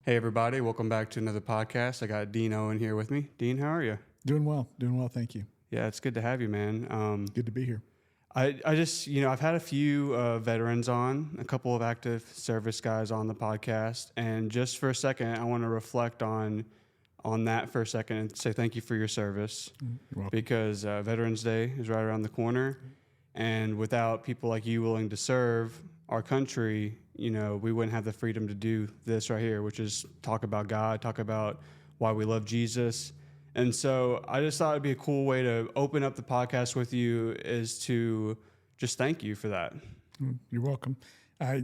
Hey, everybody. Welcome back to another podcast. I got Dean Owen here with me. Dean, how are you? Doing well, thank you. Yeah, it's good to have you, man. Good to be here. I just, I've had a few veterans on, a couple of active service guys on the podcast. And just for a second, I want to reflect on that for a second and say thank you for your service. You're welcome. Because Veterans Day is right around the corner. And without people like you willing to serve our country, we wouldn't have the freedom to do this right here, which is talk about God, talk about why we love Jesus. And so I just thought it'd be a cool way to open up the podcast with you is to just thank you for that. You're welcome. I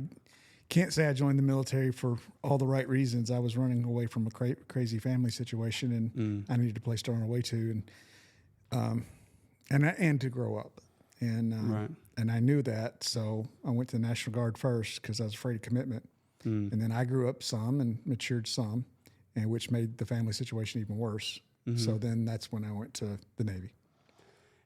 can't say I joined the military for all the right reasons. I was running away from a crazy family situation, and I needed a place to run away to, and to grow up. And Right. and I knew that, so I went to the National Guard first because I was afraid of commitment. And then I grew up some and matured some, and which made the family situation even worse. So then that's when I went to the Navy.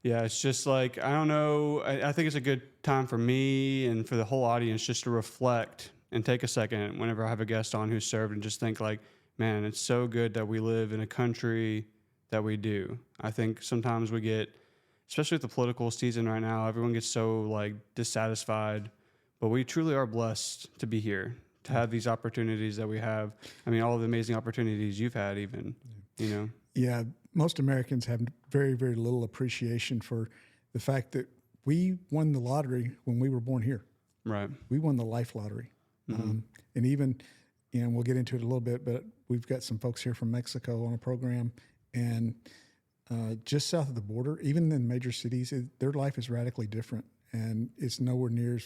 Yeah, it's just like, I don't know. I think it's a good time for me and for the whole audience just to reflect and take a second whenever I have a guest on who served and just think like, man, it's so good that we live in a country that we do. I think sometimes we get, especially with the political season right now, everyone gets so like dissatisfied, but we truly are blessed to be here, to have these opportunities that we have. I mean, all the amazing opportunities you've had even, Yeah, most Americans have very, very little appreciation for the fact that we won the lottery when we were born here. Right. We won the life lottery. And even, we'll get into it a little bit, but we've got some folks here from Mexico on a program. And just south of the border, even in major cities, their life is radically different. And it's nowhere near,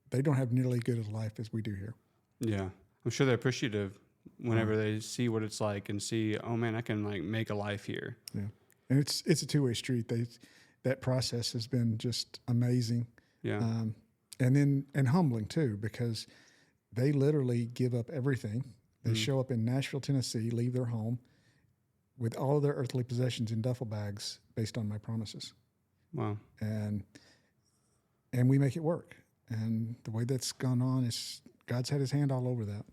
they don't have nearly as good a life as we do here. Yeah. I'm sure they're appreciative whenever they see what it's like and see, oh man, I can like make a life here. Yeah. And it's a two-way street. That process has been just amazing. Yeah. And humbling too, because they literally give up everything. They show up in Nashville, Tennessee, leave their home with all of their earthly possessions in duffel bags based on my promises. Wow. And we make it work. And the way that's gone on is God's had his hand all over that.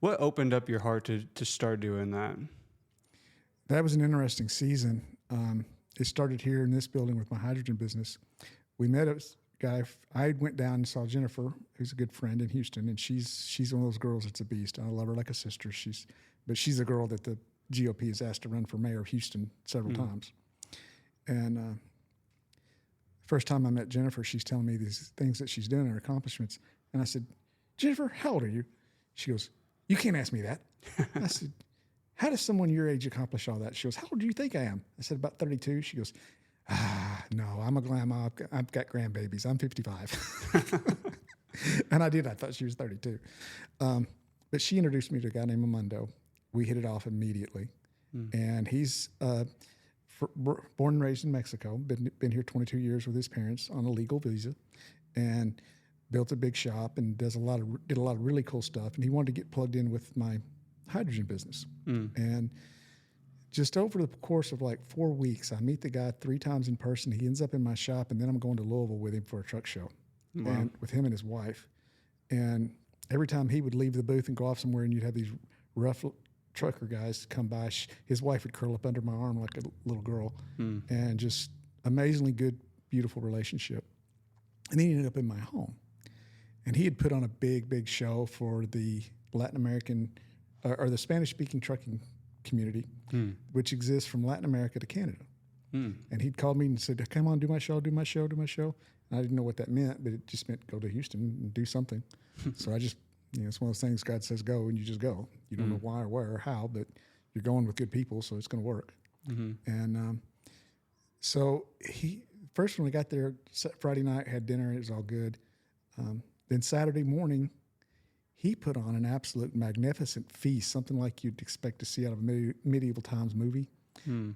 What opened up your heart to start doing that? That was an interesting season. It started here in this building with my hydrogen business. We met a guy. I went down and saw Jennifer, who's a good friend in Houston, and she's one of those girls that's a beast. I love her like a sister. But she's a girl that the GOP has asked to run for mayor of Houston several times. And first time I met Jennifer, she's telling me these things that she's doing, her accomplishments. And I said, Jennifer, how old are you? She goes, you can't ask me that. I said, how does someone your age accomplish all that? She goes, how old do you think I am? I said, about 32. She goes, no, I'm a grandma. I've got grandbabies. I'm 55. And I did. I thought she was 32. But she introduced me to a guy named Amundo. We hit it off immediately. And he's born and raised in Mexico, been here 22 years with his parents on a legal visa, and built a big shop and did a lot of really cool stuff. And he wanted to get plugged in with my hydrogen business. And just over the course of like 4 weeks, I meet the guy 3 times in person. He ends up in my shop, and then I'm going to Louisville with him for a truck show, and with him and his wife. And every time he would leave the booth and go off somewhere, and you'd have these rough trucker guys come by, his wife would curl up under my arm like a little girl, and just amazingly good, beautiful relationship. And then he ended up in my home. And he had put on a big, big show for the Latin American or the Spanish-speaking trucking community, which exists from Latin America to Canada. And he'd called me and said, come on, do my show. And I didn't know what that meant, but it just meant go to Houston and do something. So I just, it's one of those things God says go, and you just go. You don't know why or where or how, but you're going with good people, so it's going to work. And so first when we got there, Friday night, had dinner, it was all good. Then Saturday morning, he put on an absolute magnificent feast, something like you'd expect to see out of a medieval times movie,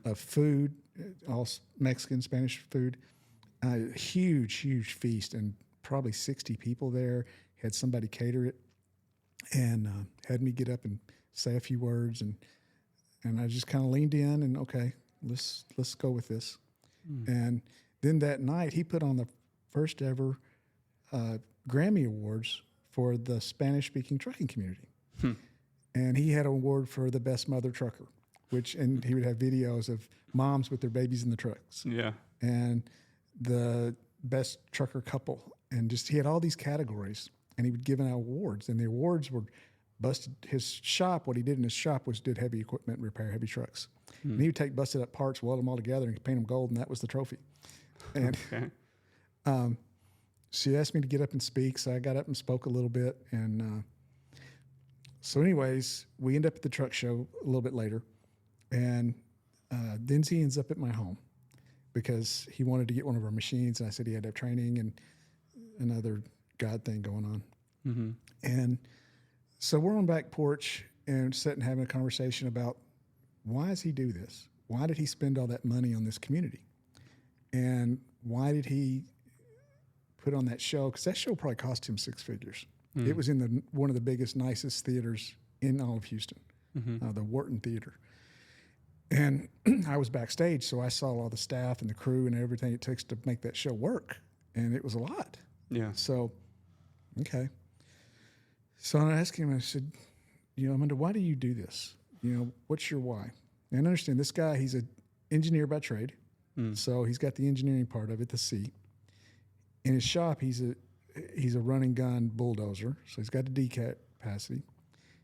of food, all Mexican, Spanish food. Huge, huge feast, and probably 60 people there. Had somebody cater it, and had me get up and say a few words, and I just kind of leaned in and, okay, let's go with this. And then that night, he put on the first ever Grammy Awards for the Spanish-speaking trucking community. and he had an award for the best mother trucker, and he would have videos of moms with their babies in the trucks, Yeah. and the best trucker couple, and he had all these categories, and he would give out awards, and the awards were busted. His shop, what he did in his shop was did heavy equipment repair, heavy trucks, and he would take busted up parts, weld them all together, and paint them gold, and that was the trophy. And Okay. she asked me to get up and speak, so I got up and spoke a little bit, and so anyways, we end up at the truck show a little bit later, and then he ends up at my home because he wanted to get one of our machines, and I said he had to have training and another God thing going on. Mm-hmm. And so we're on back porch and sitting having a conversation about why does he do this? Why did he spend all that money on this community? And why did he put on that show? Because that show probably cost him six figures. It was in one of the biggest, nicest theaters in all of Houston, the Wharton Theater. And I was backstage, so I saw all the staff and the crew and everything it takes to make that show work. And it was a lot. Yeah. So, okay. So I asked him, I said, Amanda, why do you do this? What's your why? And understand this guy, he's an engineer by trade. So he's got the engineering part of it, the C. In his shop, he's a running gun bulldozer, so he's got a decat capacity.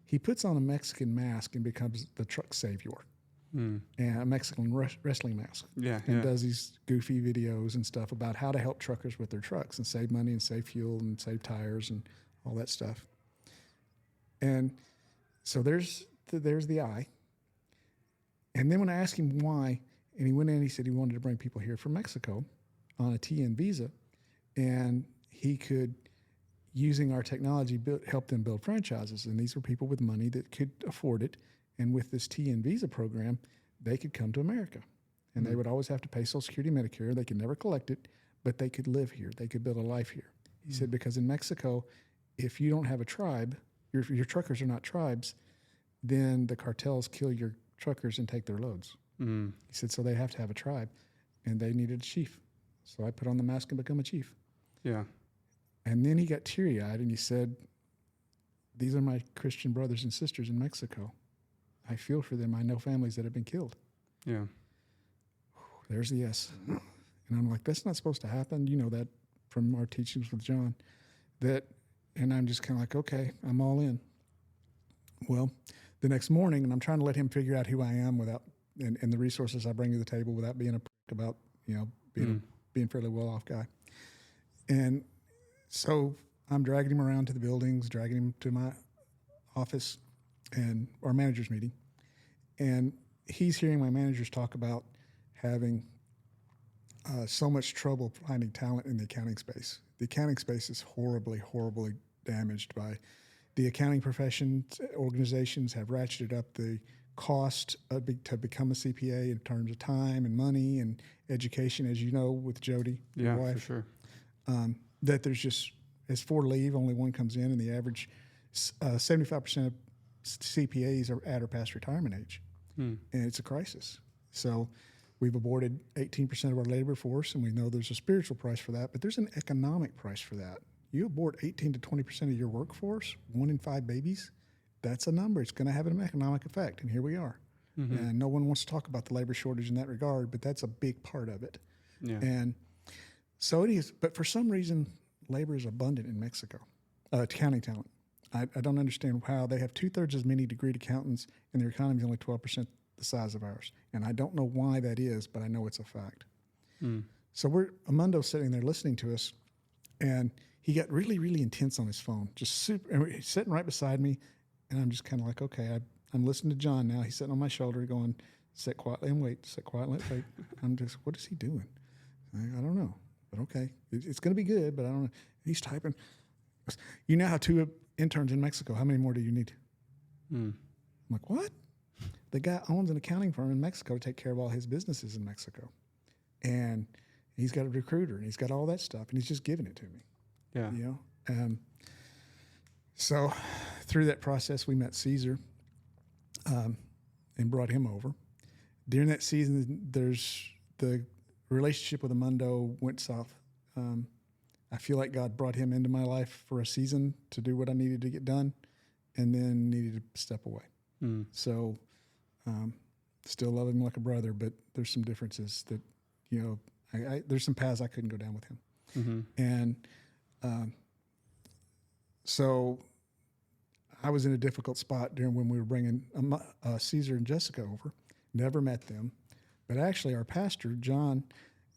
He puts on a Mexican mask and becomes the truck savior, and a Mexican wrestling mask. Yeah. And does these goofy videos and stuff about how to help truckers with their trucks and save money and save fuel and save tires and all that stuff. And so there's the I. And then when I asked him why, and he went in, he said he wanted to bring people here from Mexico on a TN visa, and he could, using our technology, help them build franchises. And these were people with money that could afford it. And with this TN visa program, they could come to America. And they would always have to pay Social Security, Medicare. They could never collect it, but they could live here. They could build a life here. He said, because in Mexico, if you don't have a tribe, your truckers are not tribes, then the cartels kill your truckers and take their loads. He said, so they have to have a tribe, and they needed a chief. So I put on the mask and become a chief. Yeah. And then he got teary-eyed, and he said, these are my Christian brothers and sisters in Mexico. I feel for them. I know families that have been killed. Yeah. There's the yes. And I'm like, that's not supposed to happen. You know that from our teachings with John. And I'm just kind of like, okay, I'm all in. Well, the next morning, and I'm trying to let him figure out who I am without, and the resources I bring to the table without being a prick about, being fairly well-off guy. And so I'm dragging him around to the buildings, dragging him to my office and our manager's meeting. And he's hearing my managers talk about having so much trouble finding talent in the accounting space. The accounting space is horribly, horribly damaged by the accounting profession. Organizations have ratcheted up the cost to become a CPA in terms of time and money and education, as you know, with Jody, your wife. For sure. That there's just, as for leave, only one comes in, and the average 75% of CPAs are at or past retirement age. And it's a crisis. So we've aborted 18% of our labor force, and we know there's a spiritual price for that, but there's an economic price for that. You abort 18 to 20% of your workforce, 1 in 5 babies, that's a number. It's going to have an economic effect, and here we are. And no one wants to talk about the labor shortage in that regard, but that's a big part of it. Yeah. And so it is, but for some reason, labor is abundant in Mexico, accounting talent. I don't understand how they have 2/3 as many degreed accountants, and their economy is only 12% the size of ours. And I don't know why that is, but I know it's a fact. So Amundo's sitting there listening to us, and he got really, really intense on his phone, just super, and he's sitting right beside me, and I'm just kind of like, okay, I'm listening to John now. He's sitting on my shoulder going, sit quietly and wait, sit quietly and wait. I'm just, what is he doing? I don't know, but okay. It's going to be good, but I don't know. He's typing. You now have 2 interns in Mexico. How many more do you need? I'm like, what? The guy owns an accounting firm in Mexico to take care of all his businesses in Mexico. And he's got a recruiter, and he's got all that stuff, and he's just giving it to me. Yeah. So through that process, we met Caesar and brought him over. During that season, there's the relationship with Amundo went south. I feel like God brought him into my life for a season to do what I needed to get done. and then needed to step away. Mm. So still love him like a brother, but there's some differences that, there's some paths I couldn't go down with him. Mm-hmm. And so I was in a difficult spot during when we were bringing Caesar and Jessica over. Never met them. But actually our pastor, John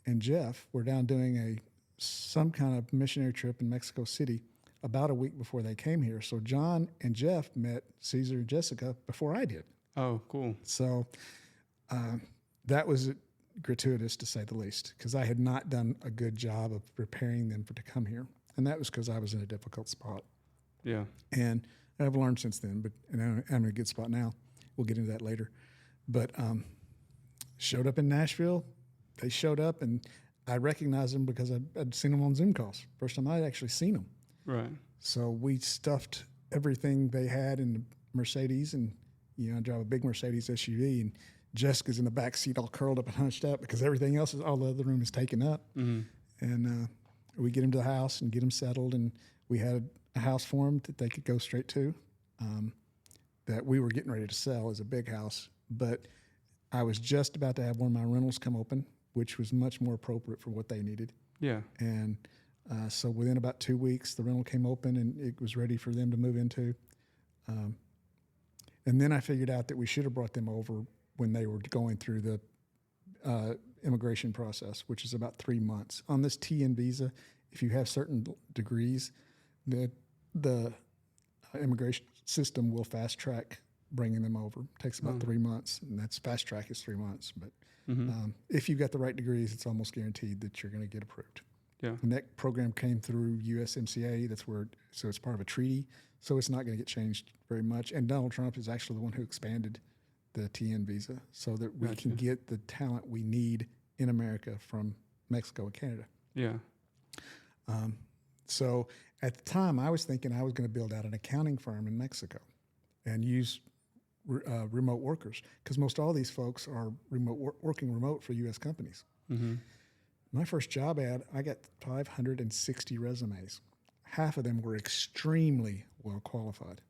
and Jeff, were down doing some kind of missionary trip in Mexico City about a week before they came here. So John and Jeff met Caesar and Jessica before I did. Oh, cool. So that was gratuitous, to say the least, because I had not done a good job of preparing them to come here. And that was because I was in a difficult spot. Yeah. And I've learned since then, and I'm in a good spot now. We'll get into that later. But showed up in Nashville. They showed up, and I recognized them because I'd seen them on Zoom calls. First time I'd actually seen them. Right. So we stuffed everything they had in the Mercedes, and I drive a big Mercedes SUV, and Jessica's in the back seat all curled up and hunched up because everything else all the other room is taken up. Mm-hmm. And we get them to the house and get them settled, and we had a house for them that they could go straight to that we were getting ready to sell as a big house. But I was just about to have one of my rentals come open, which was much more appropriate for what they needed. Yeah. And so within about 2 weeks, the rental came open and it was ready for them to move into. And then I figured out that we should have brought them over when they were going through the immigration process, which is about 3 months. On this TN visa, if you have certain degrees, the immigration system will fast track bringing them over. It takes about 3 months, and that's fast track is 3 months. But if you've got the right degrees, it's almost guaranteed that you're going to get approved. Yeah. And that program came through USMCA. So it's part of a treaty. So it's not going to get changed very much. And Donald Trump is actually the one who expanded the TN visa so that we can get the talent we need in America from Mexico and Canada. Yeah. So at the time, I was thinking I was going to build out an accounting firm in Mexico and use remote workers, because most all these folks are working remote for U.S. companies. Mm-hmm. My first job ad, I got 560 resumes. Half of them were extremely well qualified,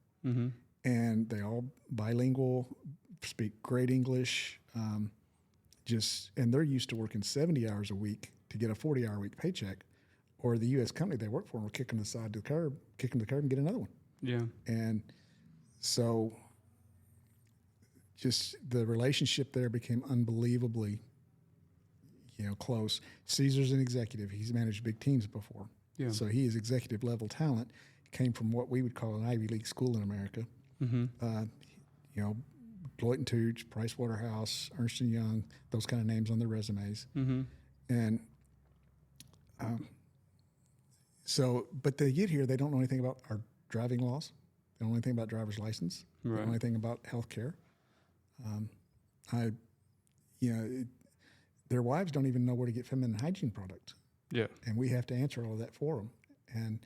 and they all bilingual, speak great English, and they're used to working 70 hours a week to get a 40-hour week paycheck, or the U.S. company they work for will kick them to the curb and get another one. Yeah. And so just the relationship there became unbelievably, close. Caesar's an executive. He's managed big teams before. Yeah. So he is executive level talent. Came from what we would call an Ivy League school in America. Mm-hmm. Deloitte & Touche, Price Waterhouse, Ernst & Young, those kind of names on their resumes. Mm-hmm. And but they get here, they don't know anything about our driving laws. They don't know anything about driver's license. They don't know anything about health care. Their wives don't even know where to get feminine hygiene product. Yeah. And we have to answer all of that for them. And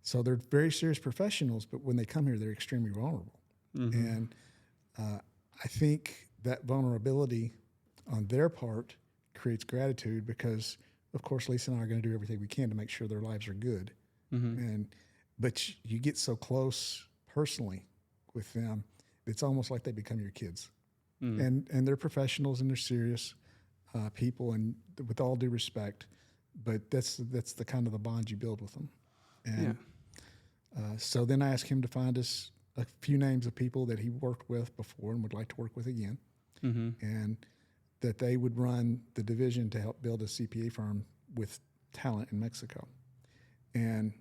so they're very serious professionals, but when they come here, they're extremely vulnerable. Mm-hmm. And I think that vulnerability on their part creates gratitude because, of course, Lisa and I are going to do everything we can to make sure their lives are good. Mm-hmm. But you get so close personally with them, it's almost like they become your kids. Mm-hmm. And they're professionals and they're serious people, and with all due respect, but that's the kind of the bond you build with them. And so then I asked him to find us a few names of people that he worked with before and would like to work with again, and that they would run the division to help build a CPA firm with talent in Mexico. And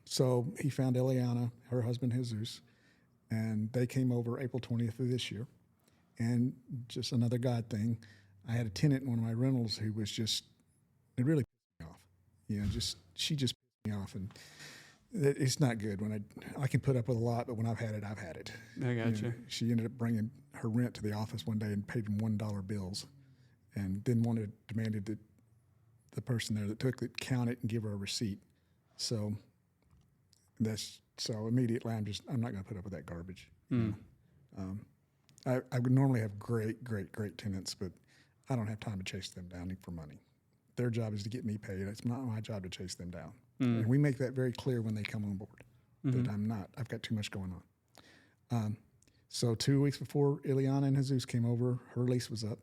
so he found Eliana, her husband Jesus, and they came over April 20th of this year. And just another God thing, I had a tenant in one of my rentals who was it really pissed me off. She just pissed me off, and it's not good when I can put up with a lot, but when I've had it, I've had it. I got you. She ended up bringing her rent to the office one day and paid them $1 bills, and then demanded that the person there that took it count it and give her a receipt. So immediately I'm not going to put up with that garbage. I would normally have great tenants, but I don't have time to chase them down for money. Their job is to get me paid. It's not my job to chase them down. And we make that very clear when they come on board. that I'm not. I've got too much going on. So 2 weeks before Ileana and Jesus came over, her lease was up,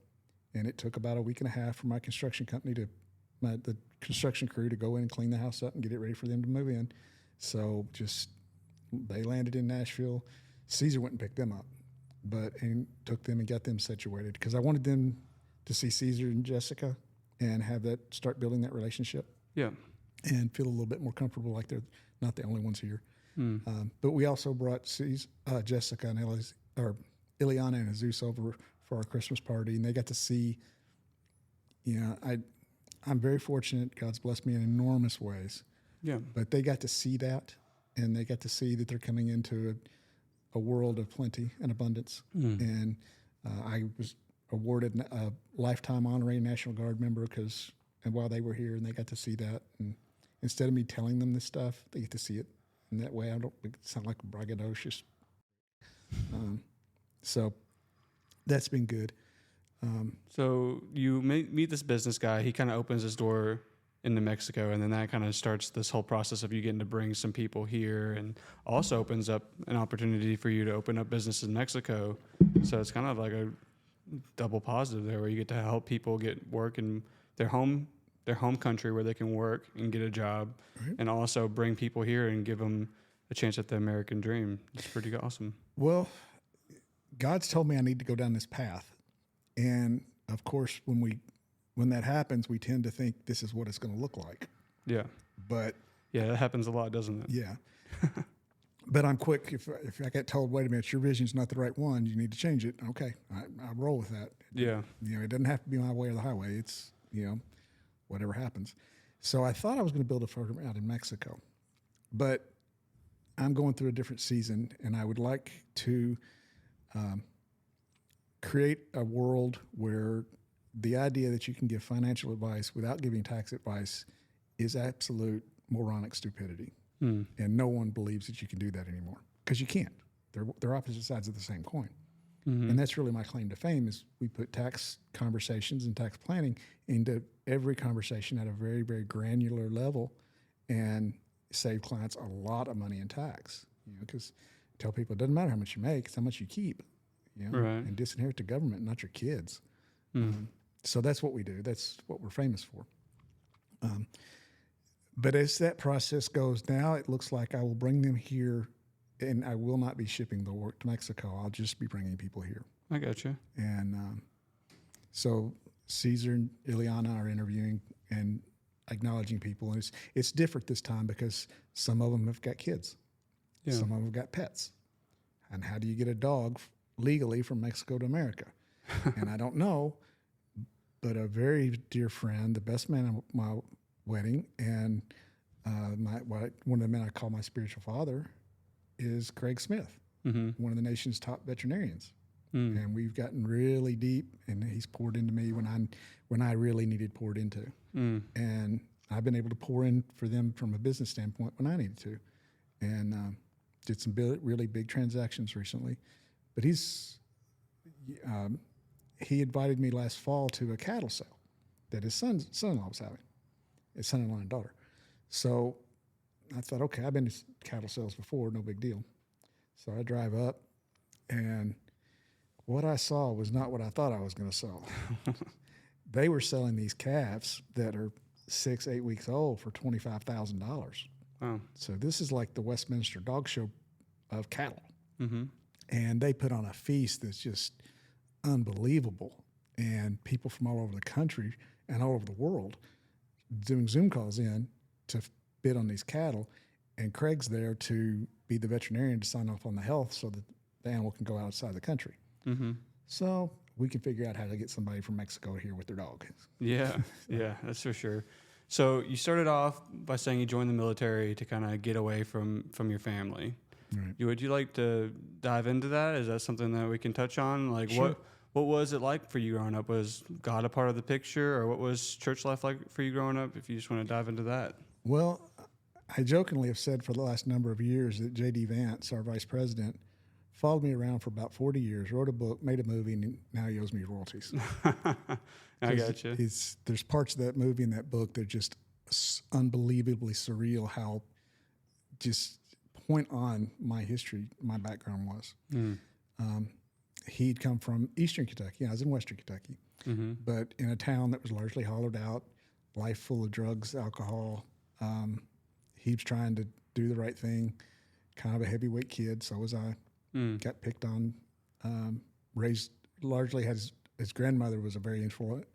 and it took about a week and a half for my construction company the construction crew to go in and clean the house up and get it ready for them to move in. So they landed in Nashville. Caesar went and picked them up, and took them and got them situated because I wanted them to see Caesar and Jessica and start building that relationship. Yeah. And feel a little bit more comfortable, like they're not the only ones here. But we also brought Jessica and Ileana and Jesus over for our Christmas party, and they got to see. I'm very fortunate. God's blessed me in enormous ways. Yeah. But they got to see that, and they got to see that they're coming into a world of plenty and abundance. And I was awarded a lifetime honorary National Guard member and while they were here, and they got to see that. And instead of me telling them this stuff, they get to see it in that way. I don't sound like braggadocious. So that's been good. So you meet this business guy. He kind of opens his door into Mexico, and then that kind of starts this whole process of you getting to bring some people here, and also opens up an opportunity for you to open up business in Mexico. So it's kind of like a double positive there, where you get to help people get work in their home country where they can work and get a job, right, and also bring people here and give them a chance at the American dream. It's pretty awesome. Well, God's told me I need to go down this path. And of course, when that happens, we tend to think this is what it's going to look like. Yeah. But yeah, that happens a lot, doesn't it? Yeah. But I'm quick. If I get told, wait a minute, your vision's not the right one, you need to change it. Okay, I'll roll with that. Yeah. It doesn't have to be my way or the highway. It's, whatever happens. So I thought I was going to build a program out in Mexico, but I'm going through a different season, and I would like to create a world where the idea that you can give financial advice without giving tax advice is absolute moronic stupidity. And no one believes that you can do that anymore, because you can't. They're opposite sides of the same coin. And that's really my claim to fame, is we put tax conversations and tax planning into every conversation at a very, very granular level and save clients a lot of money in tax. Because I tell people it doesn't matter how much you make, it's how much you keep. Right. And disinherit the government, not your kids. So that's what we do. That's what we're famous for. But as that process goes now, it looks like I will bring them here, and I will not be shipping the work to Mexico. I'll just be bringing people here. I got you. And so Caesar and Ileana are interviewing and acknowledging people. And it's different this time because some of them have got kids. Yeah. Some of them have got pets. And how do you get a dog legally from Mexico to America? And I don't know, but a very dear friend, the best man at my wedding, and one of the men I call my spiritual father is Craig Smith, one of the nation's top veterinarians. And we've gotten really deep, and he's poured into me when I really needed poured into. And I've been able to pour in for them from a business standpoint when I needed to, and did some really big transactions recently. But he invited me last fall to a cattle sale that his son-in-law was having, his son-in-law and daughter. So I thought, okay, I've been to cattle sales before, no big deal. So I drive up, and what I saw was not what I thought I was going to sell. They were selling these calves that are 6-8 weeks old for $25,000. Wow. So this is like the Westminster Dog Show of cattle. And they put on a feast that's just unbelievable. And people from all over the country and all over the world doing Zoom calls in to bid on these cattle. And Craig's there to be the veterinarian to sign off on the health so that the animal can go outside the country. So we can figure out how to get somebody from Mexico here with their dog. Yeah, yeah, that's for sure. So you started off by saying you joined the military to kind of get away from your family. Right. Would you like to dive into that? Is that something that we can touch on? Like, sure. What was it like for you growing up? Was God a part of the picture, or what was church life like for you growing up, if you just want to dive into that? Well, I jokingly have said for the last number of years that J.D. Vance, our vice president, followed me around for about 40 years, wrote a book, made a movie, and now he owes me royalties. I got you. There's parts of that movie and that book that are just unbelievably surreal, how just point on my history, my background was. Mm. He'd come from Eastern Kentucky. I was in Western Kentucky, but in a town that was largely hollowed out, life full of drugs, alcohol. He was trying to do the right thing, kind of a heavyweight kid. So was I. Got picked on, raised largely. His grandmother was a very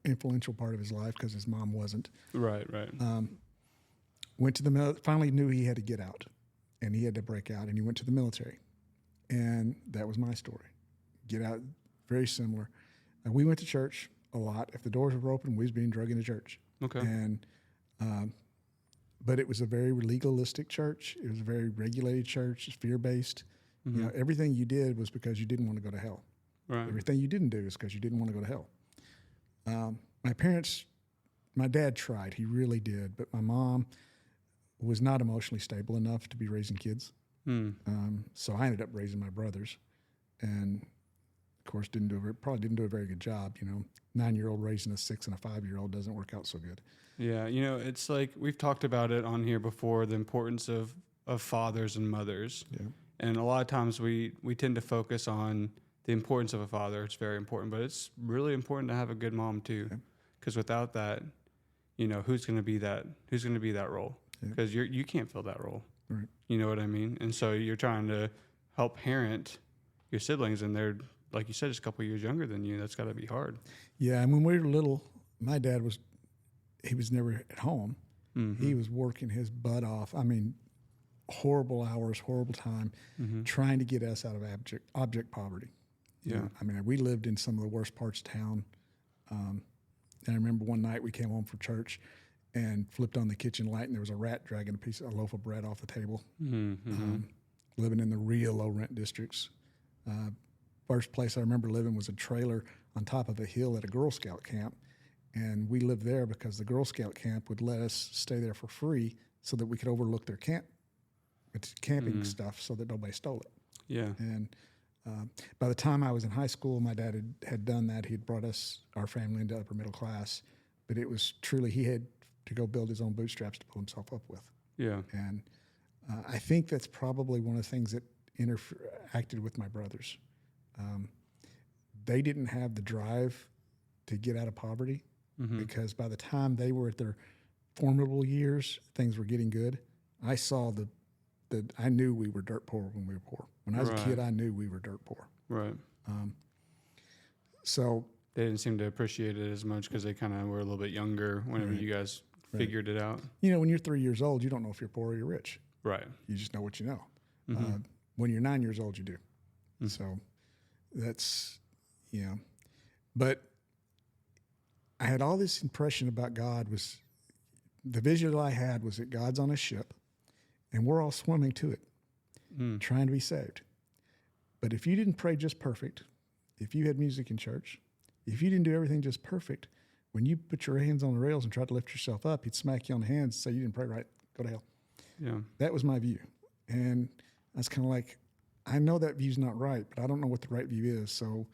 influential part of his life because his mom wasn't. Right. Went to the finally knew he had to get out, and he had to break out, and he went to the military, and that was my story. Get out, very similar. We went to church a lot. If the doors were open, we was being drugged into church. Okay. And but it was a very legalistic church. It was a very regulated church. It's fear-based. You know, everything you did was because you didn't want to go to hell. Right. Everything you didn't do is because you didn't want to go to hell. My dad tried. He really did. But my mom was not emotionally stable enough to be raising kids. So I ended up raising my brothers. And, of course, probably didn't do a very good job. 9-year-old raising a 6 and a 5-year-old doesn't work out so good. Yeah, it's like we've talked about it on here before, the importance of fathers and mothers. Yeah. And a lot of times we tend to focus on the importance of a father. It's very important, but it's really important to have a good mom too, because without that, who's going to be that role? Because you can't fill that role. Right. You know what I mean? And so you're trying to help parent your siblings, and they're, like you said, just a couple of years younger than you. That's got to be hard. Yeah, and when we were little, my dad was never at home. He was working his butt off. I mean, horrible hours, horrible time, trying to get us out of object poverty. Yeah. I mean, we lived in some of the worst parts of town. And I remember one night we came home from church and flipped on the kitchen light, and there was a rat dragging a loaf of bread off the table. Living in the real low rent districts. First place I remember living was a trailer on top of a hill at a Girl Scout camp. And we lived there because the Girl Scout camp would let us stay there for free so that we could overlook their camping stuff so that nobody stole it. Yeah. And by the time I was in high school, my dad had done that. He had brought our family into upper middle class. But it was truly, he had to go build his own bootstraps to pull himself up with. Yeah. And I think that's probably one of the things that acted with my brothers. They didn't have the drive to get out of poverty because by the time they were at their formidable years, things were getting good. I saw I knew we were dirt poor when we were poor. When I was a kid, I knew we were dirt poor. Right. So they didn't seem to appreciate it as much because they kind of were a little bit younger whenever you guys figured it out. When you're 3 years old, you don't know if you're poor or you're rich. Right. You just know what you know. When you're 9 years old, you do. So that's, but I had all this impression about God. The vision that I had was that God's on a ship and we're all swimming to it, trying to be saved. But if you didn't pray just perfect, if you had music in church, if you didn't do everything just perfect, when you put your hands on the rails and try to lift yourself up, he'd smack you on the hands and say, you didn't pray right, go to hell. Yeah. That was my view. And I was kind of like, I know that view's not right, but I don't know what the right view is. So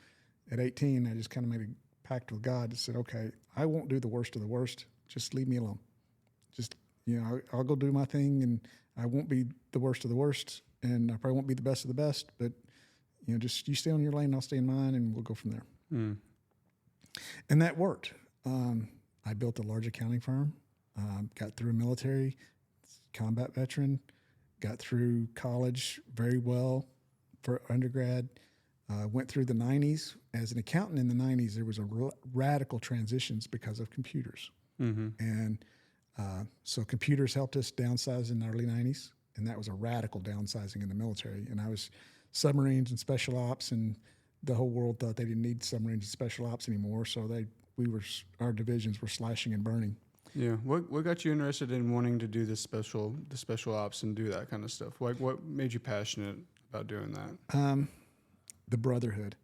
at 18, I just kind of made a pact with God and said, okay, I won't do the worst of the worst. Just leave me alone. Just, I'll go do my thing, and I won't be the worst of the worst, and I probably won't be the best of the best, but, just you stay on your lane, I'll stay in mine, and we'll go from there. And that worked. I built a large accounting firm, got through a military, combat veteran, got through college very well for undergrad, went through the 90s. As an accountant in the 90s, there was a radical transitions because of computers. And so computers helped us downsize in the early 90s, and that was a radical downsizing in the military. And I was submarines and special ops, and the whole world thought they didn't need submarines and special ops anymore, so our divisions were slashing and burning. Yeah. What got you interested in wanting to do the special ops and do that kind of stuff? What made you passionate about doing that? The brotherhood.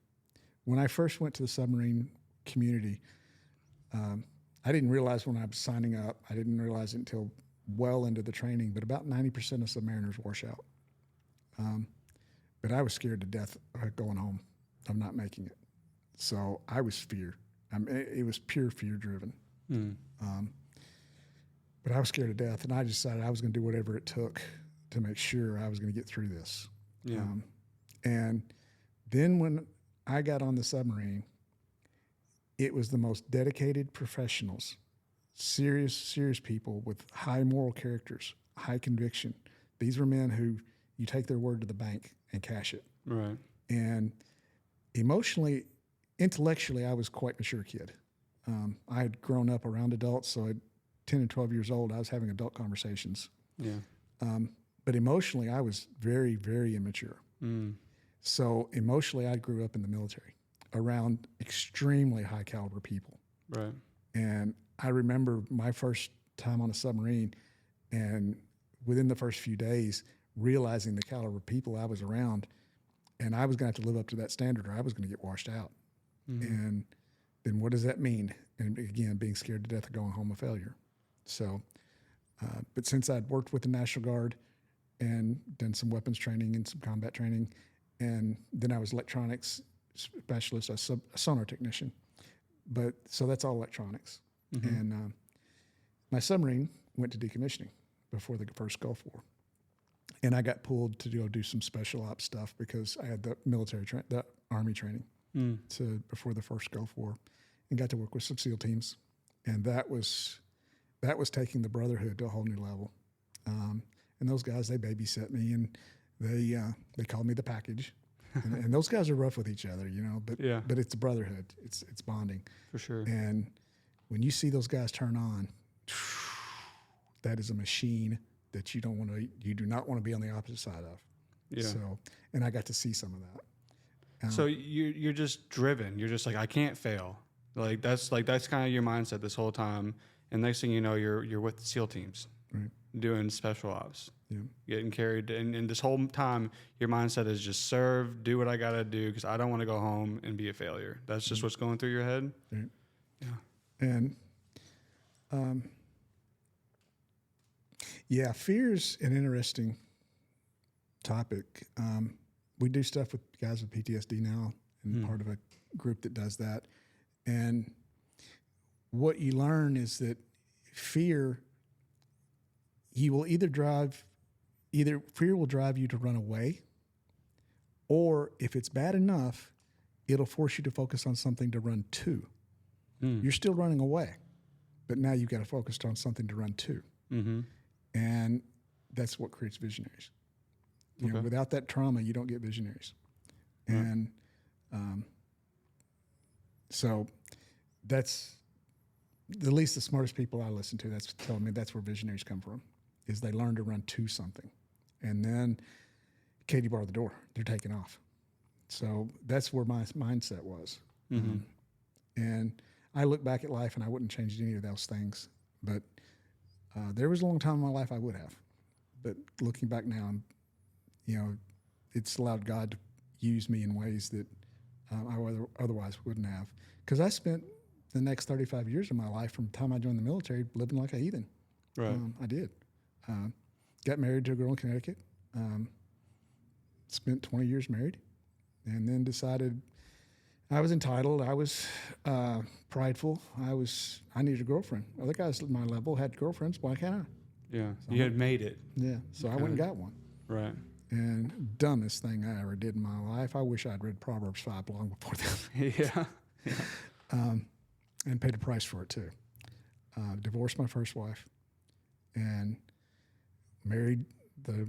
When I first went to the submarine community, I didn't realize when I was signing up, I didn't realize it until well into the training, but about 90% of submariners wash out. But I was scared to death of going home, of not making it. So I was fear. It was pure fear driven. But I was scared to death, and I decided I was going to do whatever it took to make sure I was going to get through this. Yeah. And then when I got on the submarine, it was the most dedicated professionals, serious people with high moral characters, high conviction. These were men who you take their word to the bank and cash it. Right. And emotionally, intellectually, I was quite a mature kid. I had grown up around adults, so at 10 and 12 years old, I was having adult conversations. Yeah. But emotionally, I was very, very immature. Mm. So emotionally, I grew up in the military around extremely high caliber people. Right. And I remember my first time on a submarine, and within the first few days, realizing the caliber of people I was around, and I was going to have to live up to that standard or I was going to get washed out. Mm-hmm. And then what does that mean? And again, being scared to death of going home a failure. So, but since I'd worked with the National Guard and done some weapons training and some combat training, and then I was electronics specialist, a sonar technician. But so that's all electronics. Mm-hmm. And my submarine went to decommissioning before the first Gulf War. And I got pulled to go do some special ops stuff because I had the the Army training before the first Gulf War, and got to work with some SEAL teams. And that was taking the brotherhood to a whole new level. And those guys, they babysat me, and they called me the package. And those guys are rough with each other, you know. But Yeah. but it's a brotherhood. It's bonding. For sure. And when you see those guys turn on, that is a machine that you do not want to be on the opposite side of. Yeah. So, and I got to see some of that. So you're just driven. You're just like, I can't fail. That's kind of your mindset this whole time. And next thing you know, you're with the SEAL teams, Right. doing special ops, Yeah. getting carried. And this whole time, your mindset is just serve, do what I got to do because I don't want to go home and be a failure. That's just what's going through your head. Right. Yeah. And fear's an interesting topic. We do stuff with guys with PTSD now, and part of a group that does that. And what you learn is that fear, fear will drive you to run away, or if it's bad enough, it'll force you to focus on something to run to. You're still running away, but now you've got to focus on something to run to. Mm-hmm. And that's what creates visionaries. You know, without that trauma, you don't get visionaries. Right. And so that's at least the smartest people I listen to. That's telling me that's where visionaries come from, is they learn to run to something. And then Katie barred the door. They're taking off. So that's where my mindset was. Mm-hmm. And I look back at life and I wouldn't change any of those things. But there was a long time in my life I would have. But looking back now, it's allowed God to use me in ways that I otherwise wouldn't have. Because I spent the next 35 years of my life from the time I joined the military living like a heathen. Right. I did. Got married to a girl in Connecticut. Spent 20 years married. And then decided I was entitled. I was prideful. I needed a girlfriend. Other guys at my level had girlfriends. Why can't I? Yeah. You had made it. Yeah. So I went and got one. Right. And dumbest thing I ever did in my life. I wish I'd read Proverbs 5 long before that. Yeah. And paid a price for it too. Divorced my first wife and married the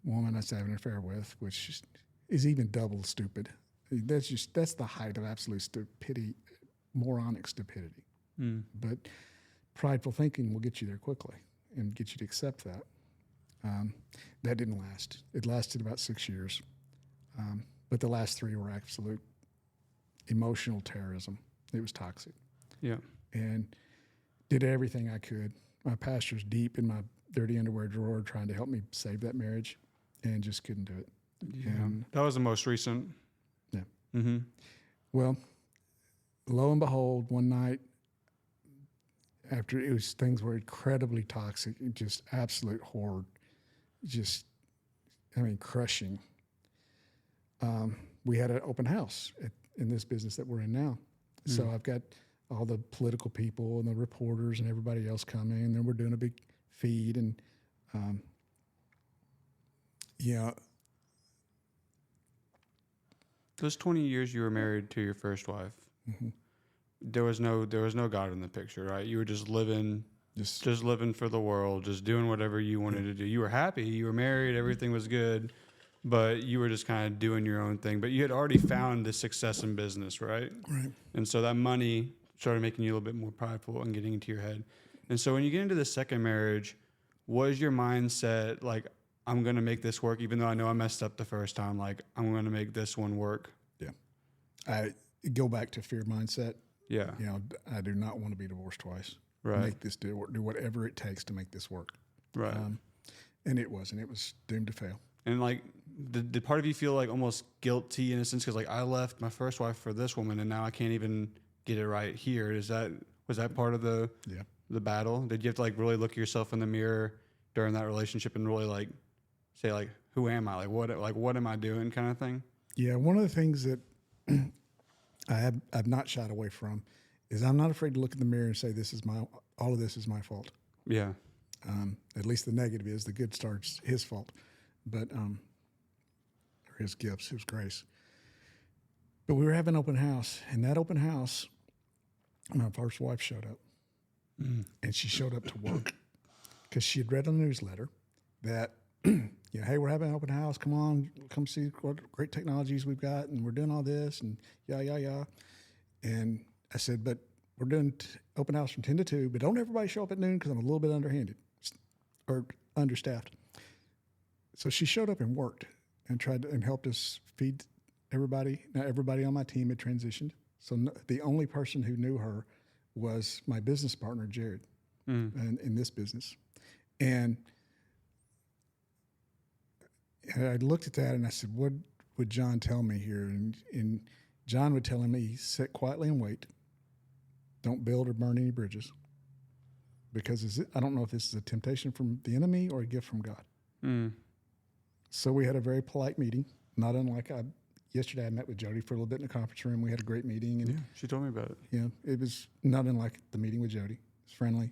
woman I was having an affair with, which is even double stupid. That's the height of absolute stupidity, moronic stupidity. But prideful thinking will get you there quickly and get you to accept that. That didn't last. It lasted about 6 years. But the last 3 were absolute emotional terrorism. It was toxic. Yeah. And did everything I could. My pastor's deep in my dirty underwear drawer trying to help me save that marriage and just couldn't do it. Yeah. And, That was the most recent. yeah. Mm-hmm. Well, lo and behold, one night after things were incredibly toxic, just absolute horror, crushing. We had an open house in this business that we're in now. So I've got all the political people and the reporters and everybody else coming, and then we're doing a big feed. And Yeah. Those 20 years you were married to your first wife, Mm-hmm. there was no God in the picture, right? You were just living Just living for the world, just doing whatever you wanted to do. You were happy, you were married, everything was good, but you were just kind of doing your own thing. But you had already found the success in business, right? right. And so that money started making you a little bit more prideful and getting into your head. And so when you get into the second marriage, was your mindset like, I'm going to make this work, even though I know I messed up the first time? Like, I'm going to make this one work. Yeah. I go back to fear mindset. Yeah. You know, I do not want to be divorced twice. Right. Make this do whatever it takes to make this work. Right. And it wasn't. It was doomed to fail. And like, did part of you feel like almost guilty in a sense? Because like, I left my first wife for this woman and now I can't even get it right here. Was that part of the battle? Did you have to like really look yourself in the mirror during that relationship and really like say like, who am I? Like what am I doing kind of thing? Yeah. One of the things that I've not shied away from is I'm not afraid to look in the mirror and say, all of this is my fault. Yeah. At least the negative is. The good starts his fault, but or his gifts, his grace. But we were having an open house, and that open house, my first wife showed up, and she showed up to work because she had read on the newsletter that, hey, we're having an open house. Come on, come see what great technologies we've got, and we're doing all this, and yeah. And I said, but we're doing open house from 10 to 2, but don't everybody show up at noon because I'm a little bit underhanded or understaffed. So she showed up and worked and and helped us feed everybody. Now, everybody on my team had transitioned. So the only person who knew her was my business partner, Jared, and in this business. And I looked at that and I said, what would John tell me here? And John would tell me, sit quietly and wait. Don't build or burn any bridges. Because I don't know if this is a temptation from the enemy or a gift from God. So we had a very polite meeting, not unlike yesterday I met with Jody for a little bit in the conference room. We had a great meeting. And, yeah, she told me about it. Yeah, it was not unlike the meeting with Jody. It was friendly.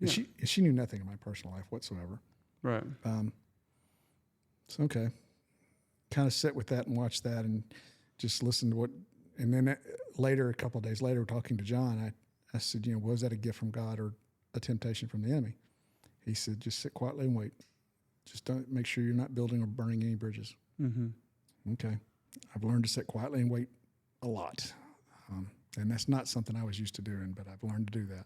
She knew nothing of my personal life whatsoever. Right. So, okay. Kind of sit with that and watch that and just listen to what, and then later, a couple of days later, talking to John, I said, was that a gift from God or a temptation from the enemy? He said, just sit quietly and wait. Just don't make sure you're not building or burning any bridges. Okay. I've learned to sit quietly and wait a lot. And that's not something I was used to doing, but I've learned to do that.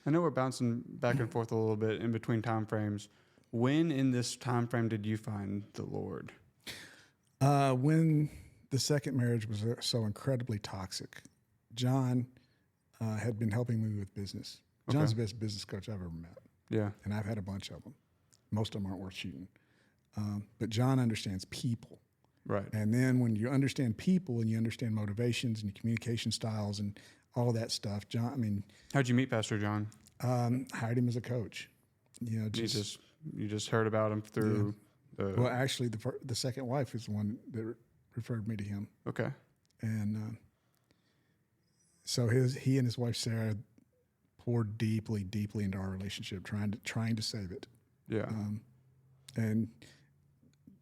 I know we're bouncing back and forth a little bit in between time frames. When in this time frame did you find the Lord? When the second marriage was so incredibly toxic, John had been helping me with business. John's the best business coach I've ever met. Yeah. And I've had a bunch of them. Most of them aren't worth shooting. But John understands people. Right. And then when you understand people and you understand motivations and communication styles and all that stuff, John, how'd you meet Pastor John? Hired him as a coach. You just heard about him through well, actually, the second wife is the one that referred me to him. Okay. And so he and his wife Sarah poured deeply into our relationship, trying to save it. Yeah.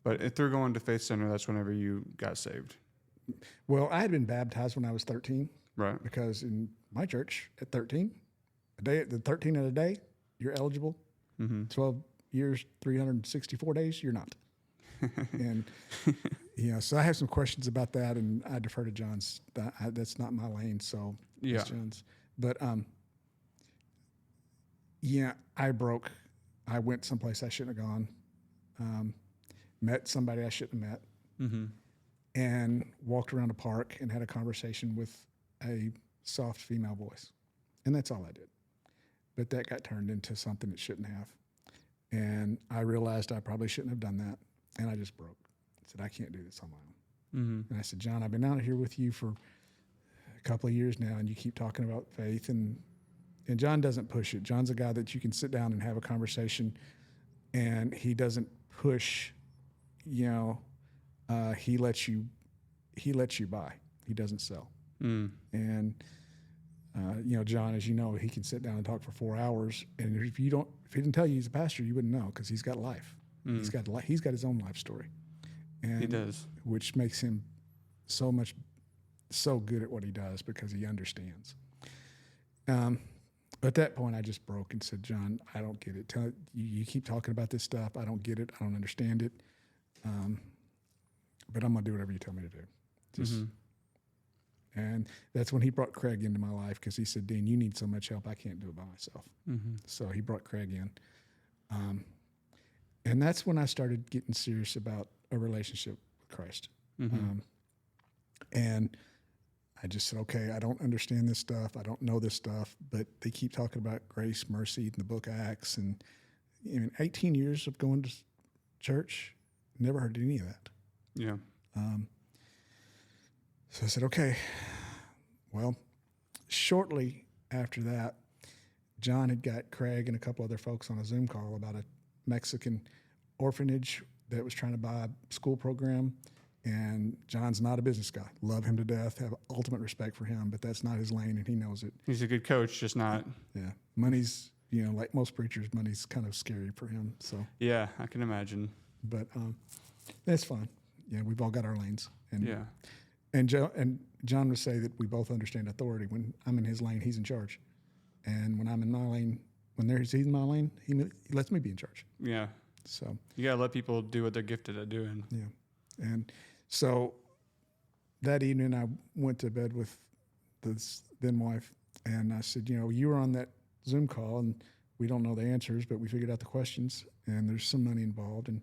But through going to Faith Center, that's whenever you got saved. Well, I had been baptized when I was 13. Right. Because in my church at 13, the 13 of a day, you're eligible. 12 years, 364 days, you're not. And, so I have some questions about that, and I defer to John's. That's not my lane, so it's John's. But, I broke. I went someplace I shouldn't have gone, met somebody I shouldn't have met, and walked around a park and had a conversation with a soft female voice. And that's all I did. But that got turned into something it shouldn't have. And I realized I probably shouldn't have done that. And I just broke. I said, I can't do this on my own. And I said, John, I've been out here with you for a couple of years now, and you keep talking about faith. And John doesn't push it. John's a guy that you can sit down and have a conversation, and he doesn't push, he lets you buy. He doesn't sell. And, John, as you know, he can sit down and talk for 4 hours. And if he didn't tell you he's a pastor, you wouldn't know because he's got life. He's got his own life story, and He does. which makes him so good at what he does because he understands. At that point, I just broke and said, John, I don't get it. You keep talking about this stuff. I don't get it. I don't understand it. But I'm going to do whatever you tell me to do. Just, And that's when he brought Craig into my life because he said, Dean, you need so much help. I can't do it by myself. So he brought Craig in. And that's when I started getting serious about a relationship with Christ. And I just said, okay, I don't understand this stuff. I don't know this stuff, but they keep talking about grace, mercy in the book of Acts. And 18 years of going to church, never heard any of that. Yeah. So I said, okay. Well, shortly after that, John had got Craig and a couple other folks on a Zoom call about a Mexican orphanage that was trying to buy a school program. And John's not a business guy. Love him to death, have ultimate respect for him, but that's not his lane, and he knows it. He's a good coach, just not. Yeah. Money's, like most preachers, money's kind of scary for him. So. Yeah, I can imagine. But that's fine. Yeah, we've all got our lanes. And, Yeah. And John would say that we both understand authority. When I'm in his lane, he's in charge. And when I'm in my lane, he's in my lane, he lets me be in charge. Yeah. So. You got to let people do what they're gifted at doing. Yeah. And so that evening I went to bed with this then wife, and I said, you were on that Zoom call, and we don't know the answers, but we figured out the questions, and there's some money involved. And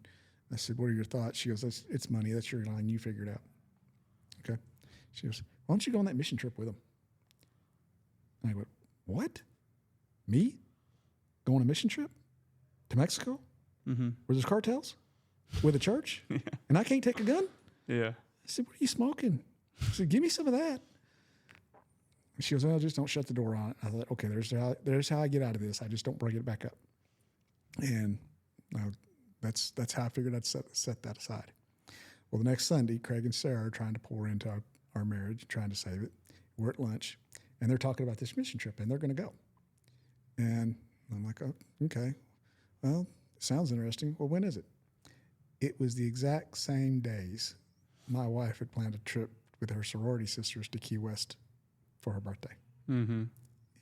I said, what are your thoughts? She goes, it's money. That's your line. You figure it out. Okay. She goes, why don't you go on that mission trip with them? And I went, what? Me? Go on a mission trip? To Mexico? Where there's cartels? With a church? Yeah. And I can't take a gun? Yeah. I said, what are you smoking? I said, give me some of that. And she goes, well, just don't shut the door on it. I thought, okay, there's how I get out of this. I just don't bring it back up. And that's how I figured I'd set that aside. Well, the next Sunday, Craig and Sarah are trying to pour into our marriage, trying to save it. We're at lunch, and they're talking about this mission trip, and they're going to go. And I'm like, oh, okay. Well, sounds interesting. Well, when is it? It was the exact same days my wife had planned a trip with her sorority sisters to Key West for her birthday.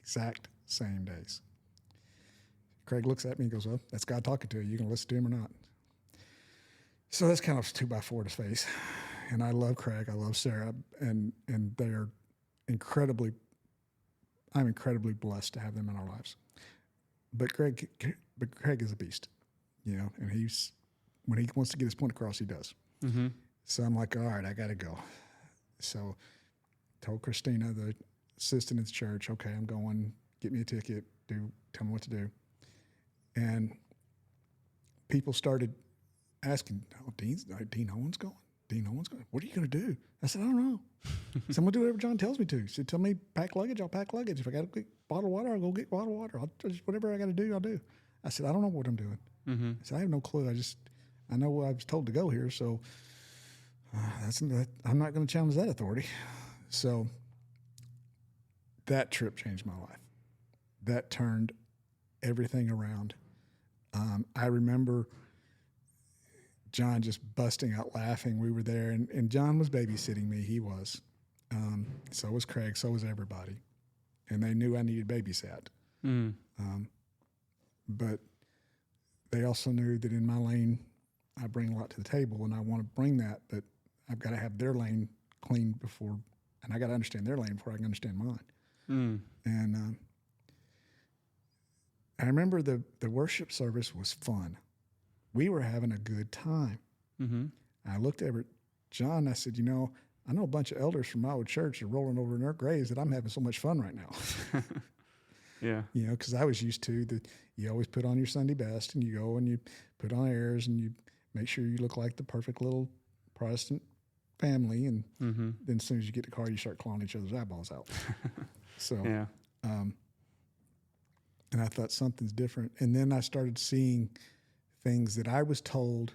Exact same days. Craig looks at me and goes, well, that's God talking to you. You going to listen to him or not? So that's kind of 2x4 to his face. And I love Craig. I love Sarah. And they're I'm incredibly blessed to have them in our lives. But Craig is a beast, and when he wants to get his point across, he does. So I'm like, all right, I got to go. So told Christina, the assistant at the church, okay, I'm going, get me a ticket, tell me what to do. And people started asking, oh, Dean Owen's going? Dean Owen's going? What are you going to do? I said, I don't know. So I'm going to do whatever John tells me to. He said, tell me pack luggage, I'll pack luggage. If I got to get bottled water, I'll go get bottled water. Whatever I got to do, I'll do. I said, I don't know what I'm doing. I said, I have no clue. I know I was told to go here, so I'm not going to challenge that authority. So that trip changed my life. That turned everything around. I remember John just busting out laughing. We were there, and John was babysitting me. He was. So was Craig. So was everybody. And they knew I needed babysat. But they also knew that in my lane, I bring a lot to the table, and I want to bring that, but I've got to have their lane clean before, and I got to understand their lane before I can understand mine. And I remember the worship service was fun. We were having a good time. I looked over at John, and I said, I know a bunch of elders from my old church are rolling over in their graves that I'm having so much fun right now. Yeah. Because I was used to you always put on your Sunday best, and you go and you put on airs, and you make sure you look like the perfect little Protestant family, and then as soon as you get the car, you start clawing each other's eyeballs out. So, Yeah. And I thought something's different. And then I started seeing things that I was told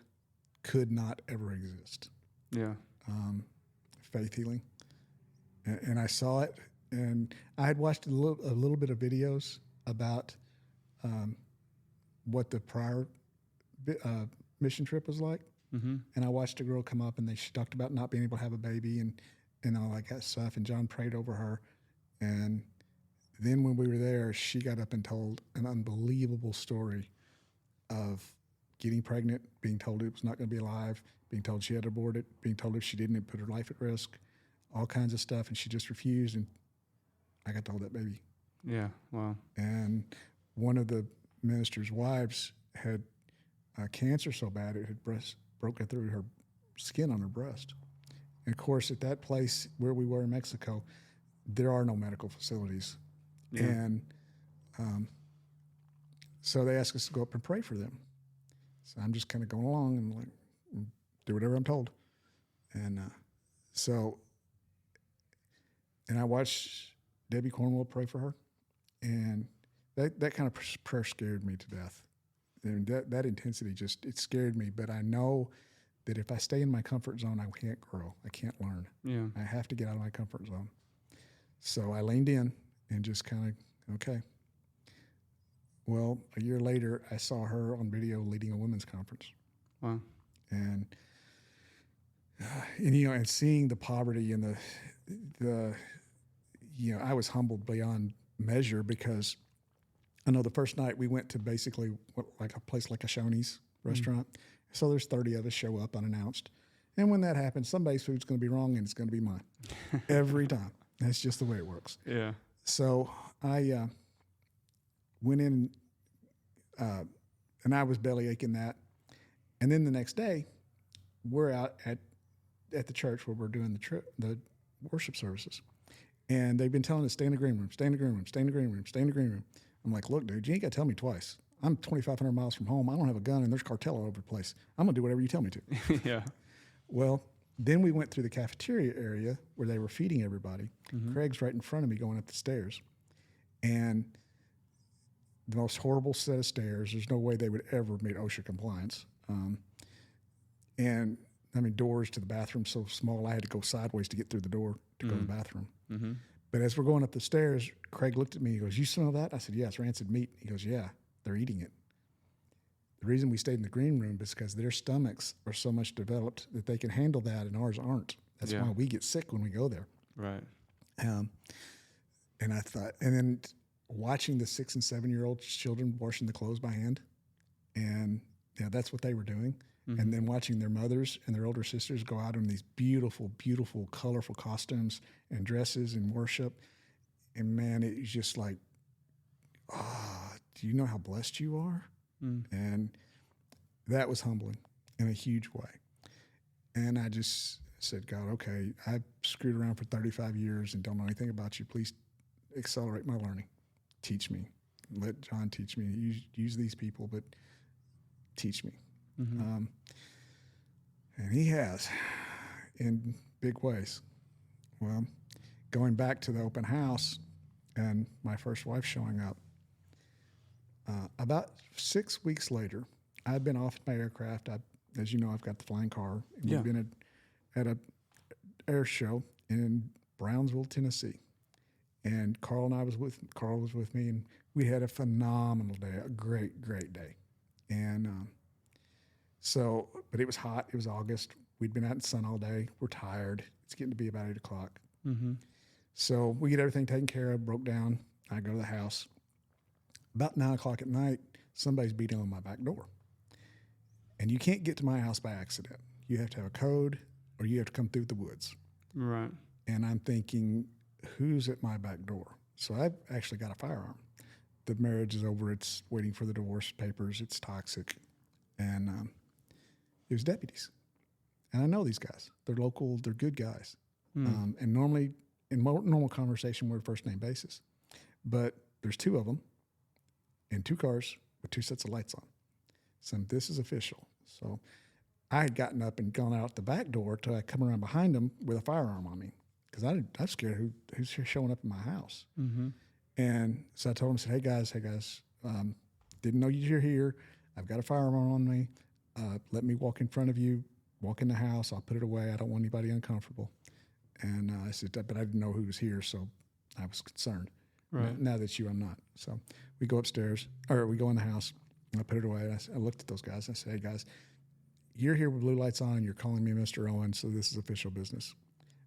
could not ever exist. Yeah. Faith healing. And I saw it, and I had watched a little bit of videos about what the prior mission trip was like. Mm-hmm. And I watched a girl come up, and she talked about not being able to have a baby and all that stuff. And John prayed over her. And then when we were there, she got up and told an unbelievable story of getting pregnant, being told it was not going to be alive, being told she had to abort it, being told if she didn't, it put her life at risk, all kinds of stuff. And she just refused. And I got to hold that baby. Yeah. Wow. And one of the minister's wives had cancer so bad it had broken through her skin on her breast. And of course, at that place where we were in Mexico, there are no medical facilities. Yeah. And so they asked us to go up and pray for them. So I'm just kind of going along and like do whatever I'm told. And and I watched Debbie Cornwell pray for her, and that kind of prayer scared me to death. And that intensity it scared me. But I know that if I stay in my comfort zone, I can't grow. I can't learn. Yeah. I have to get out of my comfort zone. So I leaned in and just kind of, okay. Well, a year later, I saw her on video leading a women's conference. Wow. And and seeing the poverty and the I was humbled beyond measure, because I know the first night we went to basically like a place like a Shoney's restaurant. So there's 30 of us show up unannounced. And when that happens, somebody's food's going to be wrong and it's going to be mine every time. That's just the way it works. Yeah. So I went in and I was belly aching that. And then the next day, we're out at the church where we're doing the worship services. And they've been telling us, stay in the green room, stay in the green room, stay in the green room, stay in the green room. I'm like, look, dude, you ain't got to tell me twice. I'm 2,500 miles from home. I don't have a gun, and there's cartel all over the place. I'm going to do whatever you tell me to. Yeah. Well, then we went through the cafeteria area where they were feeding everybody. Mm-hmm. Craig's right in front of me going up the stairs. And the most horrible set of stairs. There's no way they would ever meet OSHA compliance. And, I mean, doors to the bathroom so small, I had to go sideways to get through the door to go to the bathroom. Mm-hmm. But as we're going up the stairs, Craig looked at me. He goes, you smell that? I said, yeah, it's rancid meat. He goes, yeah, they're eating it. The reason we stayed in the green room is because their stomachs are so much developed that they can handle that, and ours aren't. That's why we get sick when we go there. Right. And I thought, and then watching the 6 and 7-year-old children washing the clothes by hand, and that's what they were doing. Mm-hmm. And then watching their mothers and their older sisters go out in these beautiful, beautiful, colorful costumes and dresses and worship. And man, it was just like, do you know how blessed you are? Mm. And that was humbling in a huge way. And I just said, God, okay, I've screwed around for 35 years and don't know anything about you. Please accelerate my learning. Teach me. Let John teach me. Use these people, but teach me. Mm-hmm. And he has in big ways. Well, going back to the open house and my first wife showing up, about 6 weeks later, I'd been off my aircraft. As you know, I've got the flying car. And we've been at an air show in Brownsville, Tennessee. And Carl was with me, and we had a phenomenal day, a great, great day. And but it was hot. It was August. We'd been out in the sun all day. We're tired. It's getting to be about 8 o'clock. Mm-hmm. So we get everything taken care of, broke down. I go to the house. About 9 o'clock at night, somebody's beating on my back door. And you can't get to my house by accident. You have to have a code, or you have to come through the woods. Right. And I'm thinking, who's at my back door? So I've actually got a firearm. The marriage is over. It's waiting for the divorce papers. It's toxic. And it was deputies. And I know these guys. They're local. They're good guys. And normally, in normal conversation, we're first name basis. But there's 2 of them in 2 cars with 2 sets of lights on. So this is official. So I had gotten up and gone out the back door till I come around behind them with a firearm on me, because I was scared who's showing up in my house. Mm-hmm. And so I told them, I said, hey guys, didn't know you're here. I've got a firearm on me. Let me walk in front of you, walk in the house. I'll put it away. I don't want anybody uncomfortable. And I said, but I didn't know who was here, so I was concerned. Right. Now that I'm not. So we go upstairs, or we go in the house, and I put it away. And I looked at those guys. And I said, hey guys, you're here with blue lights on and you're calling me Mr. Owen, so this is official business.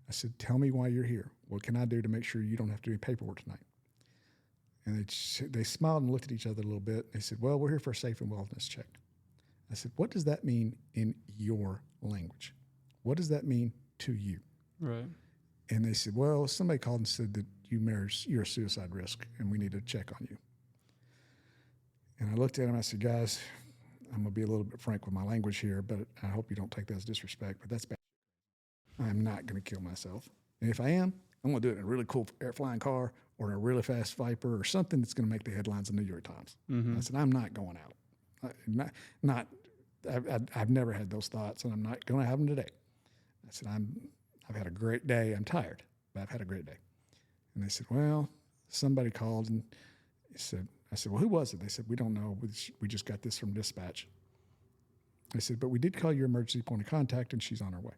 I said, tell me why you're here. What can I do to make sure you don't have to do any paperwork tonight? And they smiled and looked at each other a little bit. They said, well, we're here for a safe and wellness check. I said, what does that mean in your language? What does that mean to you? Right. And they said, well, somebody called and said that you're a suicide risk and we need to check on you. And I looked at him, I said, guys, I'm going to be a little bit frank with my language here, but I hope you don't take that as disrespect, but that's bad. I'm not going to kill myself. And if I am, I'm going to do it in a really cool air-flying car or in a really fast Viper or something that's going to make the headlines in the New York Times. I said, I'm not going out. I've never had those thoughts, and I'm not going to have them today. I said, I've had a great day. I'm tired, but I've had a great day. And they said, well, somebody called and I said, well, who was it? They said, we don't know. We just got this from dispatch. I said, but we did call your emergency point of contact, and she's on her way.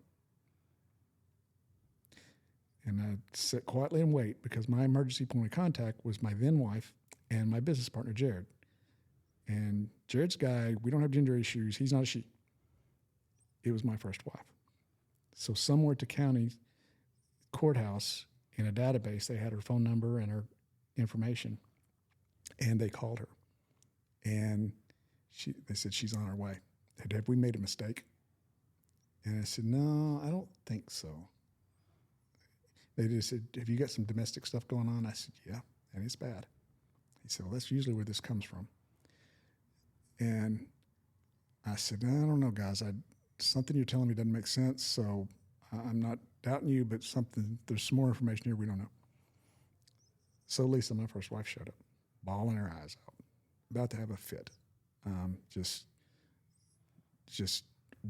And I sat quietly and wait because my emergency point of contact was my then wife and my business partner, Jared. And Jared's guy, we don't have gender issues. He's not a she. It was my first wife. So somewhere at the county courthouse in a database, they had her phone number and her information. And they called her. And they said, she's on her way. They said, have we made a mistake? And I said, no, I don't think so. They just said, have you got some domestic stuff going on? I said, yeah, and it's bad. He said, well, that's usually where this comes from. And I said, I don't know, guys. Something you're telling me doesn't make sense, so I'm not doubting you, but there's some more information here we don't know. So Lisa, my first wife, showed up, bawling her eyes out, about to have a fit. Just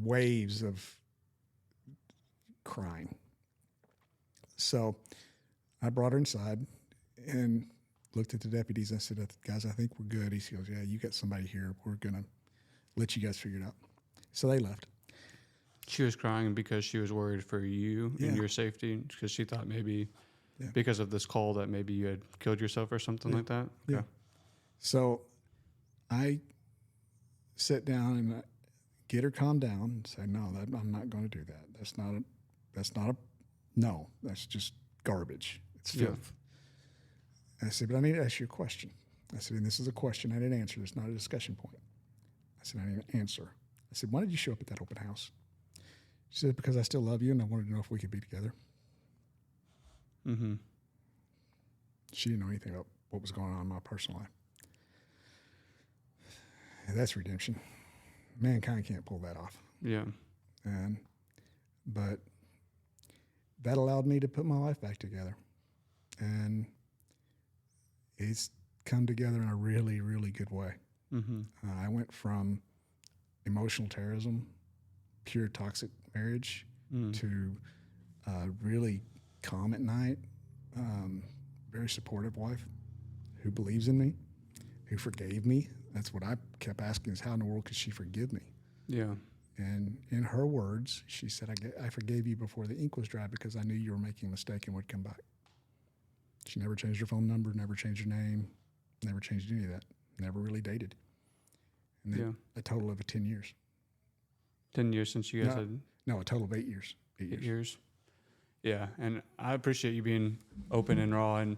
waves of crying. So I brought her inside and looked at the deputies. I said, guys, I think we're good. He goes, yeah, you got somebody here. We're going to let you guys figure it out. So they left. She was crying because she was worried for you and your safety, because she thought maybe because of this call that maybe you had killed yourself or something like that? Okay. Yeah. So I sit down and get her calmed down and say, no, I'm not going to do that. That's just garbage. It's filth. I said, but I need to ask you a question. I said, and this is a question I didn't answer. It's not a discussion point. I said, I need an answer. I said, why did you show up at that open house? She said, because I still love you and I wanted to know if we could be together. Mm-hmm. She didn't know anything about what was going on in my personal life. And that's redemption. Mankind can't pull that off. Yeah. But that allowed me to put my life back together. And it's come together in a really, really good way. Mm-hmm. I went from emotional terrorism, pure toxic marriage, to really calm at night, very supportive wife who believes in me, who forgave me. That's what I kept asking is how in the world could she forgive me? Yeah. And in her words, she said, I forgave you before the ink was dry because I knew you were making a mistake and would come back. She never changed her phone number, never changed her name, never changed any of that, never really dated. And then a total of 10 years. 10 years since you guys had... No, a total of 8 years. 8 years. Yeah, and I appreciate you being open and raw. And,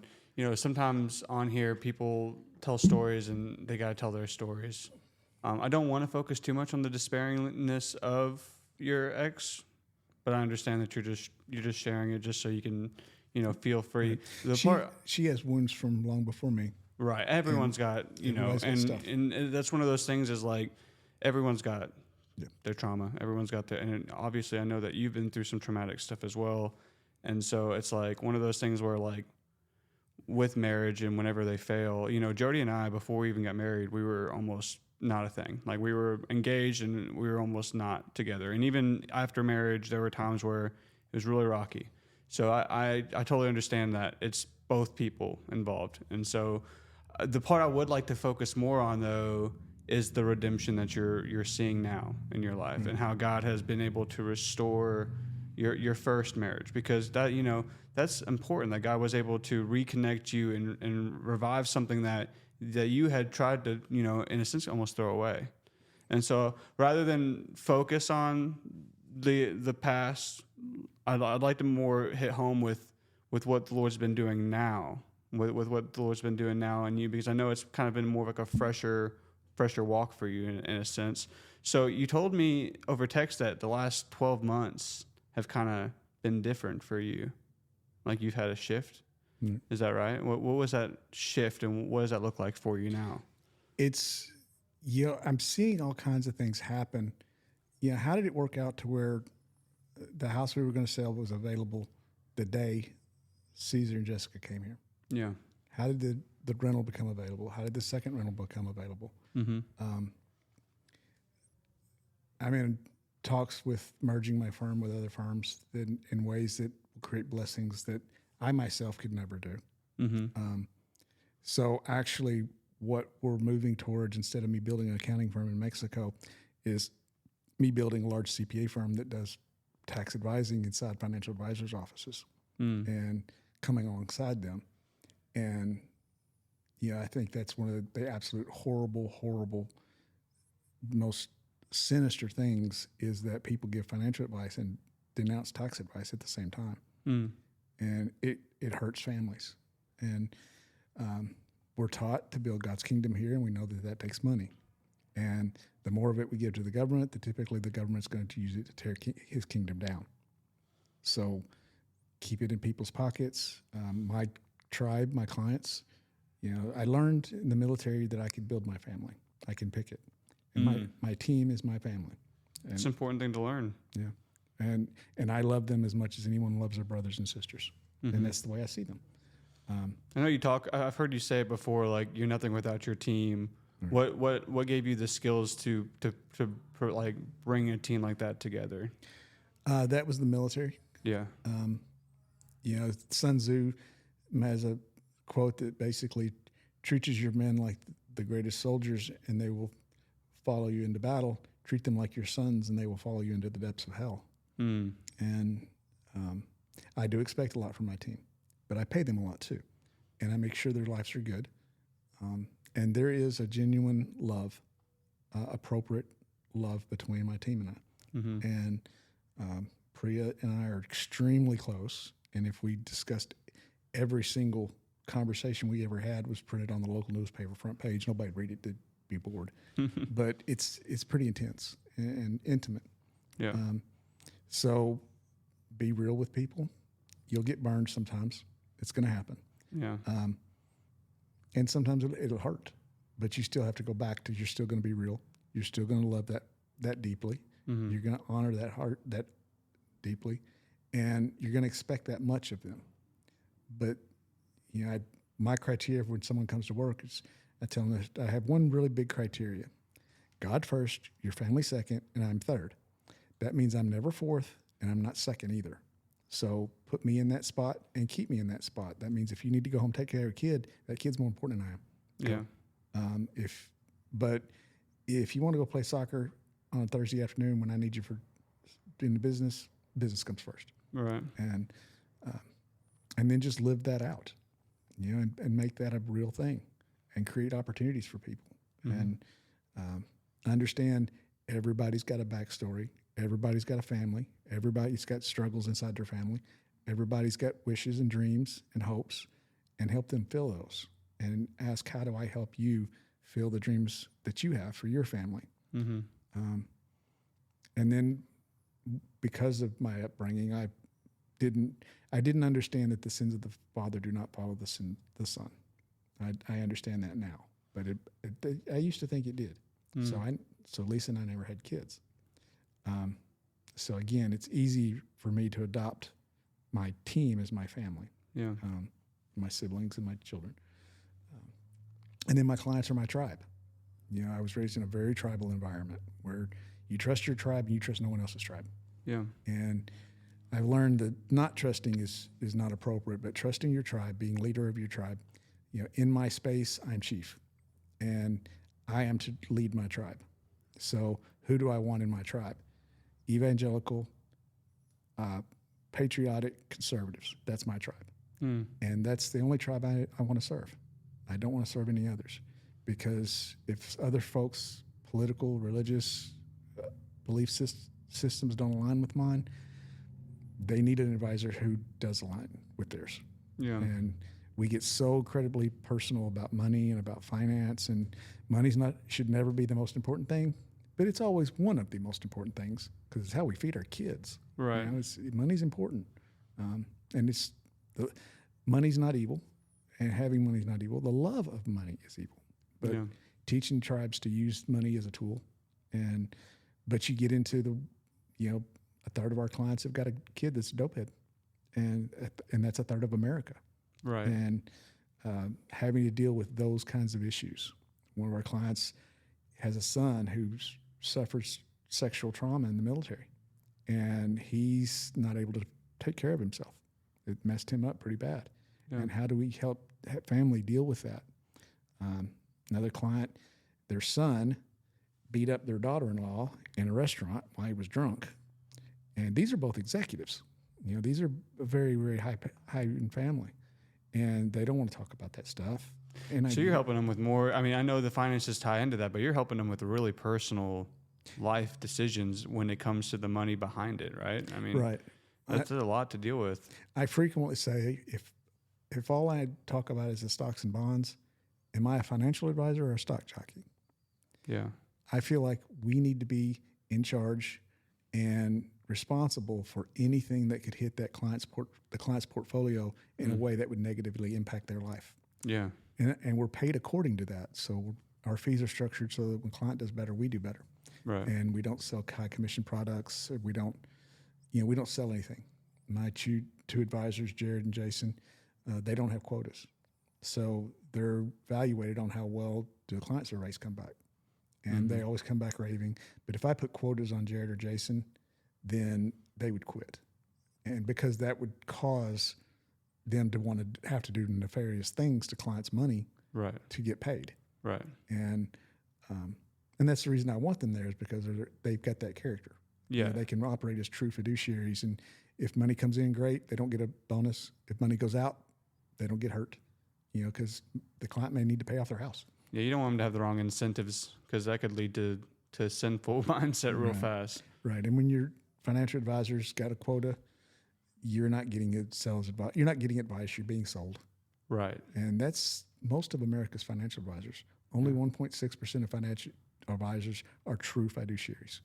sometimes on here, people tell stories and they got to tell their stories. I don't want to focus too much on the despairingness of your ex, but I understand that you're just sharing it just so you can, feel free. She has wounds from long before me. Right. Everyone's got, and that's one of those things is like everyone's got their trauma. Everyone's got their, and obviously I know that you've been through some traumatic stuff as well. And so it's like one of those things where like with marriage and whenever they fail, Jody and I, before we even got married, we were almost not a thing. Like we were engaged and we were almost not together. And even after marriage, there were times where it was really rocky. So I totally understand that it's both people involved. And so the part I would like to focus more on though is the redemption that you're seeing now in your life and how God has been able to restore your first marriage, because that, that's important, that God was able to reconnect you and revive something that you had tried to, in a sense, almost throw away. And so rather than focus on the past, I'd like to more hit home with what the Lord's been doing now, with what the Lord's been doing now in you, because I know it's kind of been more like a fresher walk for you in a sense. So you told me over text that the last 12 months have kind of been different for you. Like you've had a shift. Mm. Is that right? What was that shift, and what does that look like for you now? It's, I'm seeing all kinds of things happen. How did it work out to where the house we were going to sell was available the day Caesar and Jessica came here? Yeah. How did the rental become available? How did the second rental become available? Mm-hmm. I'm in talks with merging my firm with other firms in ways that will create blessings that I myself could never do. Mm-hmm. So actually, what we're moving towards, instead of me building an accounting firm in Mexico, is me building a large CPA firm that does tax advising inside financial advisors' offices and coming alongside them. And I think that's one of the absolute horrible, most sinister things is that people give financial advice and denounce tax advice at the same time. And it hurts families. And we're taught to build God's kingdom here, and we know that takes money. And the more of it we give to the government, typically the government's going to use it to tear his kingdom down. So keep it in people's pockets. My tribe, my clients, I learned in the military that I could build my family. I can pick it. And my team is my family. And, it's an important thing to learn. Yeah. And I love them as much as anyone loves their brothers and sisters. And that's the way I see them. I know I've heard you say it before, like you're nothing without your team. Right. What gave you the skills to like bring a team like that together? That was the military. Yeah. Sun Tzu has a quote that basically treats your men like the greatest soldiers, and they will follow you into battle. Treat them like your sons, and they will follow you into the depths of hell. And I do expect a lot from my team, but I pay them a lot too, and I make sure their lives are good. And there is a genuine love, appropriate love between my team and I. And Priya and I are extremely close. And if we discussed every single conversation we ever had was printed on the local newspaper front page, nobody'd read it, they'd be bored. But it's pretty intense and intimate. Yeah. So be real with people. You'll get burned sometimes. It's going to happen. Yeah. And sometimes it'll hurt, but you still have to go back to, you're still going to be real. You're still going to love that deeply. You're going to honor that heart that deeply, and you're going to expect that much of them. But my criteria when someone comes to work is, I tell them that I have one really big criteria: God first, your family second, and I'm third. That means I'm never fourth, and I'm not second either. So put me in that spot and keep me in that spot. That means if you need to go home, take care of a kid, that kid's more important than I am. Yeah. But if you want to go play soccer on a Thursday afternoon when I need you for doing the business comes first. Right. And then just live that out, and make that a real thing, and create opportunities for people. And understand everybody's got a backstory. Everybody's got a family. Everybody's got struggles inside their family. Everybody's got wishes and dreams and hopes, and help them fill those. And ask, how do I help you fill the dreams that you have for your family? And then, because of my upbringing, I didn't understand that the sins of the father do not follow the sin of the son. I understand that now, but I used to think it did. So Lisa and I never had kids. So again, it's easy for me to adopt my team as my family. Yeah. My siblings and my children. And then my clients are my tribe. I was raised in a very tribal environment where you trust your tribe and you trust no one else's tribe. Yeah. And I've learned that not trusting is not appropriate, but trusting your tribe, being leader of your tribe. In my space, I'm chief, and I am to lead my tribe. So who do I want in my tribe? Evangelical, patriotic conservatives. That's my tribe. And that's the only tribe I want to serve. I don't want to serve any others, because if other folks political, religious belief systems don't align with mine, they need an advisor who does align with theirs. Yeah. And we get so incredibly personal about money and about finance, and should never be the most important thing, but it's always one of the most important things because it's how we feed our kids. Right. You know, money's important, and money's not evil, and having money is not evil. The love of money is evil, but teaching tribes to use money as a tool, but you get into a third of our clients have got a kid that's a dopehead, and that's a third of America. Right. And having to deal with those kinds of issues. One of our clients has a son who suffers sexual trauma in the military, and he's not able to take care of himself. It messed him up pretty bad. Yeah. And how do we help family deal with that? Another client, their son beat up their daughter-in-law in a restaurant while he was drunk. And these are both executives. You know, these are a very, very high in family. And they don't want to talk about that stuff. And so you're helping them with more. I mean, I know the finances tie into that, but you're helping them with really personal life decisions when it comes to the money behind it, right? I mean, right. That's a lot to deal with. I frequently say, if all I talk about is the stocks and bonds, am I a financial advisor or a stock jockey? Yeah. I feel like we need to be in charge and responsible for anything that could hit that client's portfolio in a way that would negatively impact their life. Yeah. And we're paid according to that. So our fees are structured so that when client does better, we do better. Right. And we don't sell high commission products. We don't sell anything. My two advisors, Jared and Jason, they don't have quotas. So they're evaluated on how well do the client surveys come back. And they always come back raving. But if I put quotas on Jared or Jason, then they would quit. And because that would cause them to want to have to do nefarious things to clients' money to get paid. Right. And that's the reason I want them there is because they've got that character. Yeah. You know, they can operate as true fiduciaries. And if money comes in, great, they don't get a bonus. If money goes out, they don't get hurt, because the client may need to pay off their house. Yeah, you don't want them to have the wrong incentives because that could lead to sinful mindset real fast. Right. And when your financial advisor's got a quota, you're not getting sales advice. You're not getting advice. You're being sold. Right. And that's most of America's financial advisors. Only 1.6% of financial advisors are true fiduciaries.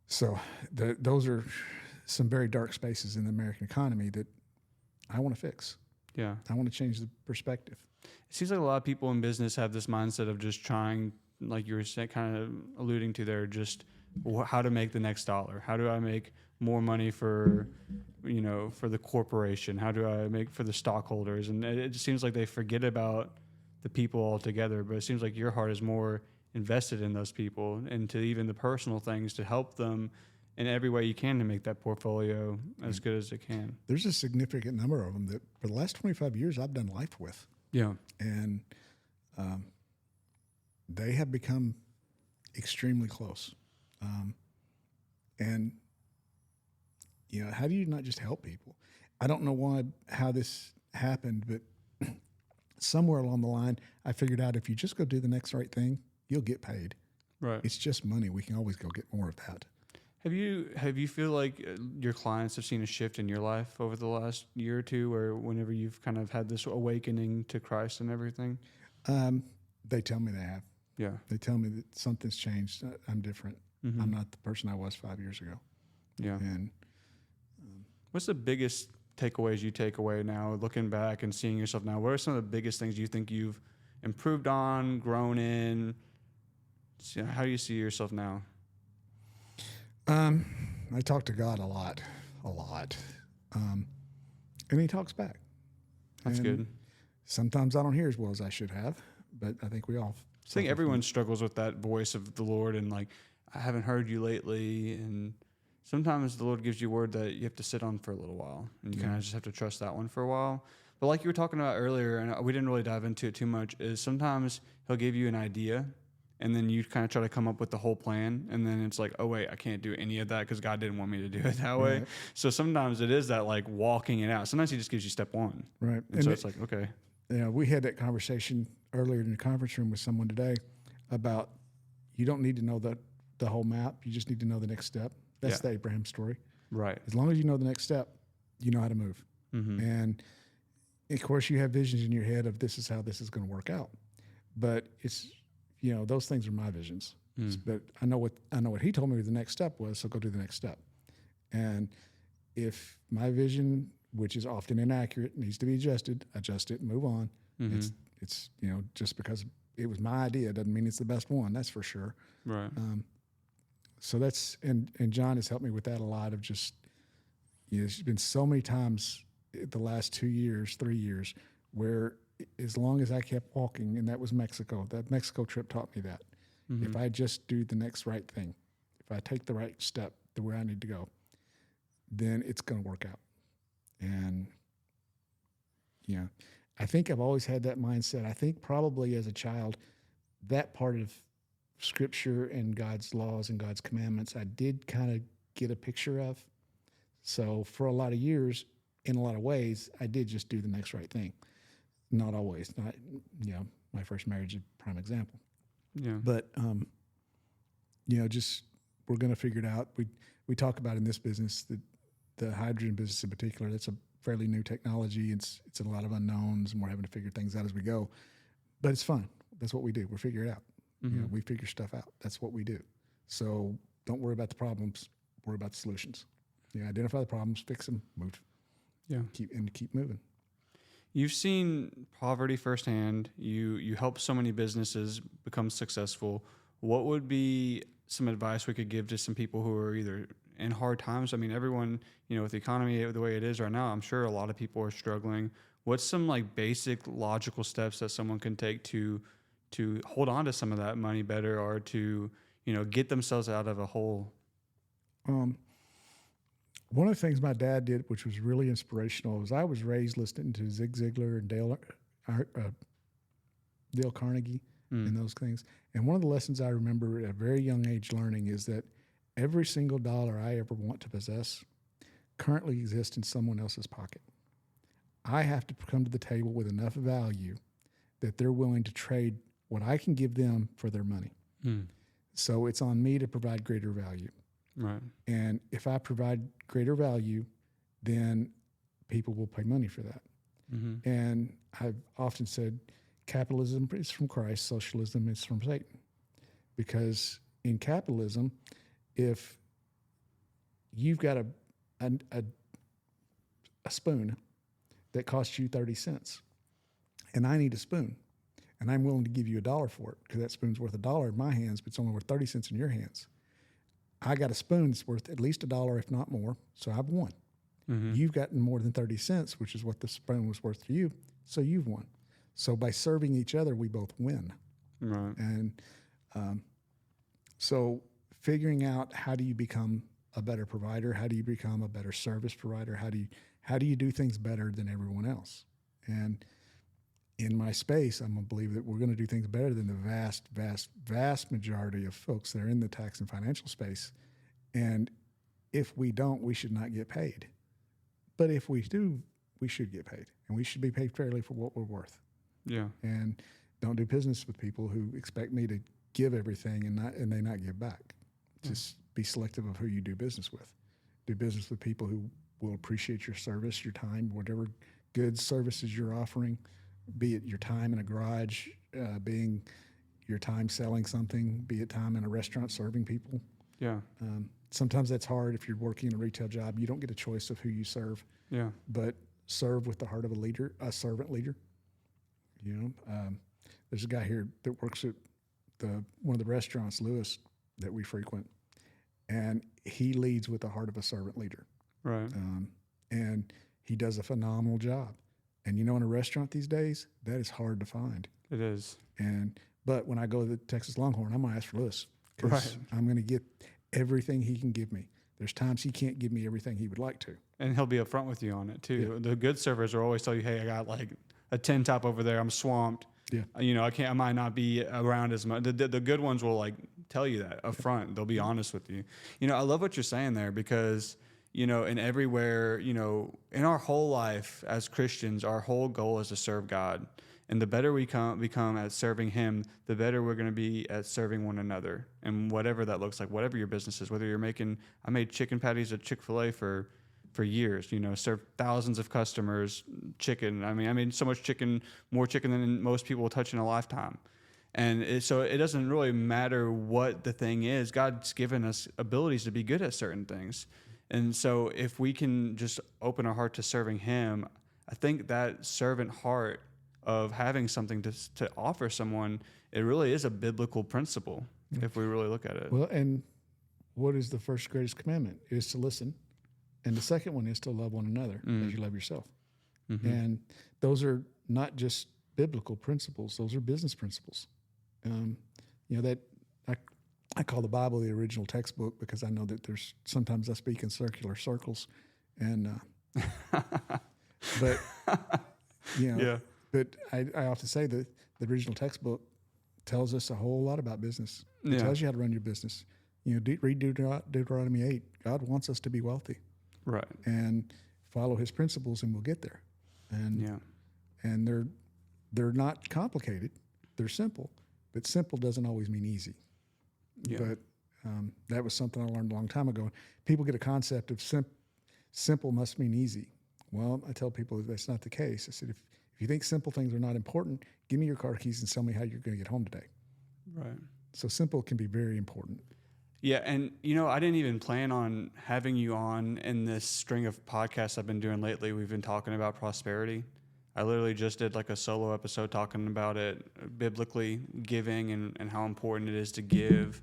So those are some very dark spaces in the American economy that I want to fix. Yeah. I want to change the perspective. It seems like a lot of people in business have this mindset of just trying, like you were saying, kind of alluding to there, just how to make the next dollar. How do I make more money for the corporation? How do I make for the stockholders? And it just seems like they forget about the people altogether. But it seems like your heart is more invested in those people and to even the personal things to help them in every way you can to make that portfolio as good as it can. There's a significant number of them that for the last 25 years I've done life with. Yeah. And they have become extremely close. And how do you not just help people? I don't know how this happened, but somewhere along the line, I figured out if you just go do the next right thing, you'll get paid. Right. It's just money. We can always go get more of that. Have you feel like your clients have seen a shift in your life over the last year or two, or whenever you've kind of had this awakening to Christ and everything? They tell me they have. Yeah. They tell me that something's changed. I'm different. Mm-hmm. I'm not the person I was 5 years ago. Yeah. And what's the biggest takeaways you take away now, looking back and seeing yourself now? What are some of the biggest things you think you've improved on, grown in? So how do you see yourself now? I talk to God a lot. And he talks back. That's good. Sometimes I don't hear as well as I should have, but I think we all. I think everyone struggles with that voice of the Lord and like, I haven't heard you lately. And sometimes the Lord gives you a word that you have to sit on for a little while and you kind of just have to trust that one for a while. But like you were talking about earlier, and we didn't really dive into it too much, is sometimes he'll give you an idea and then you kind of try to come up with the whole plan. And then it's like, oh, wait, I can't do any of that because God didn't want me to do it that way. So sometimes it is that like walking it out. Sometimes he just gives you step one. Right. And so it's like, okay. we had that conversation earlier in the conference room with someone today about you don't need to know the whole map. You just need to know the next step. That's the Abraham story. Right. As long as you know the next step, you know how to move. Mm-hmm. And of course, you have visions in your head of this is how this is going to work out. But it's, those things are my visions. But I know what he told me the next step was, so go do the next step. And if my vision, which is often inaccurate, needs to be adjusted, adjust it and move on. Mm-hmm. It's just because it was my idea doesn't mean it's the best one. That's for sure. Right. So that's and John has helped me with that a lot of just there's been so many times the last 2 years, 3 years where as long as I kept walking, and that was Mexico. That Mexico trip taught me that. Mm-hmm. If I just do the next right thing, if I take the right step to where I need to go, then it's going to work out. And I think I've always had that mindset. I think probably as a child, that part of Scripture and God's laws and God's commandments, I did kind of get a picture of. So for a lot of years, in a lot of ways, I did just do the next right thing. Not always. Not, my first marriage is a prime example. Yeah. But, just we're going to figure it out. We talk about in this business, the hydrogen business in particular, that's a fairly new technology. It's a lot of unknowns, and we're having to figure things out as we go. But it's fun. That's what we do. We figure it out. Mm-hmm. We figure stuff out. That's what we do. So don't worry about the problems. Worry about the solutions. Identify the problems, fix them, move. Yeah. Keep moving. You've seen poverty firsthand. You help so many businesses become successful. What would be some advice we could give to some people who are either in hard times? I mean, everyone, with the economy the way it is right now, I'm sure a lot of people are struggling. What's some basic logical steps that someone can take to hold on to some of that money better, or to, get themselves out of a hole? One of the things my dad did, which was really inspirational, was I was raised listening to Zig Ziglar and Dale Carnegie and those things. And one of the lessons I remember at a very young age learning is that every single dollar I ever want to possess currently exists in someone else's pocket. I have to come to the table with enough value that they're willing to trade what I can give them for their money. So it's on me to provide greater value. Right. And if I provide greater value, then people will pay money for that. Mm-hmm. And I've often said capitalism is from Christ, socialism is from Satan. Because in capitalism, if you've got a spoon that costs you 30 cents, and I need a spoon, and I'm willing to give you $1 for it, because that spoon's worth $1 in my hands, but it's only worth 30 cents in your hands. I got a spoon that's worth at least $1, if not more, so I've won. Mm-hmm. You've gotten more than 30 cents, which is what the spoon was worth to you, so you've won. So by serving each other, we both win. Right. And so figuring out how do you become a better provider, how do you become a better service provider, how do you do things better than everyone else? And in my space, I'm going to believe that we're going to do things better than the vast, vast, vast majority of folks that are in the tax and financial space. And if we don't, we should not get paid. But if we do, we should get paid. And we should be paid fairly for what we're worth. Yeah. And don't do business with people who expect me to give everything and they not give back. Just be selective of who you do business with. Do business with people who will appreciate your service, your time, whatever goods, services you're offering. Be it your time in a garage, being your time selling something, be it time in a restaurant serving people. Yeah. Sometimes that's hard if you're working in a retail job. You don't get a choice of who you serve. Yeah. But serve with the heart of a servant leader. There's a guy here that works at one of the restaurants, Lewis, that we frequent, and he leads with the heart of a servant leader. Right. And he does a phenomenal job. And in a restaurant these days, that is hard to find. It is. But when I go to the Texas Longhorn, I'm going to ask for Lewis, because I'm going to get everything he can give me. There's times he can't give me everything he would like to. And he'll be upfront with you on it too. Yeah. The good servers will always tell you, "Hey, I got a 10 top over there. I'm swamped. Yeah. I might not be around as much." The good ones will tell you that up front. They'll be honest with you. I love what you're saying there, because and everywhere, in our whole life as Christians, our whole goal is to serve God. And the better we become at serving Him, the better we're going to be at serving one another. And whatever that looks like, whatever your business is, whether I made chicken patties at Chick-fil-A for years, served thousands of customers chicken. I made so much chicken, more chicken than most people will touch in a lifetime. And so it doesn't really matter what the thing is. God's given us abilities to be good at certain things. And so if we can just open our heart to serving Him, I think that servant heart of having something to offer someone, it really is a biblical principle if we really look at it. Well, and what is the first greatest commandment? It is to listen. And the second one is to love one another as you love yourself. Mm-hmm. And those are not just biblical principles. Those are business principles. That I call the Bible the original textbook because I know that there's sometimes I speak in circular circles, and but Yeah. But I often say that the original textbook tells us a whole lot about business. It tells you how to run your business. Read Deuteronomy 8. God wants us to be wealthy, right? And follow His principles, and we'll get there. And they're not complicated. They're simple, but simple doesn't always mean easy. Yeah. But that was something I learned a long time ago. People get a concept of simple must mean easy. Well, I tell people that's not the case. I said, if you think simple things are not important, give me your car keys and tell me how you're going to get home today. Right. So simple can be very important. Yeah, and I didn't even plan on having you on in this string of podcasts I've been doing lately. We've been talking about prosperity. I literally just did like a solo episode talking about it, biblically giving and how important it is to give.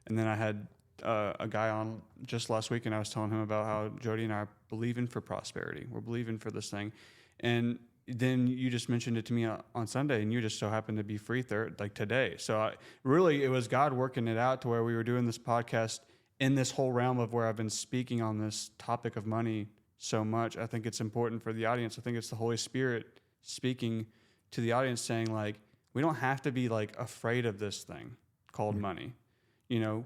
And then I had a guy on just last week, and I was telling him about how Jody and I are believing for prosperity. We're believing for this thing. And then you just mentioned it to me on Sunday, and you just so happened to be free today. So it was God working it out to where we were doing this podcast in this whole realm of where I've been speaking on this topic of money so much. I think it's important for the audience. I think it's the Holy Spirit speaking to the audience, saying we don't have to be afraid of this thing called money.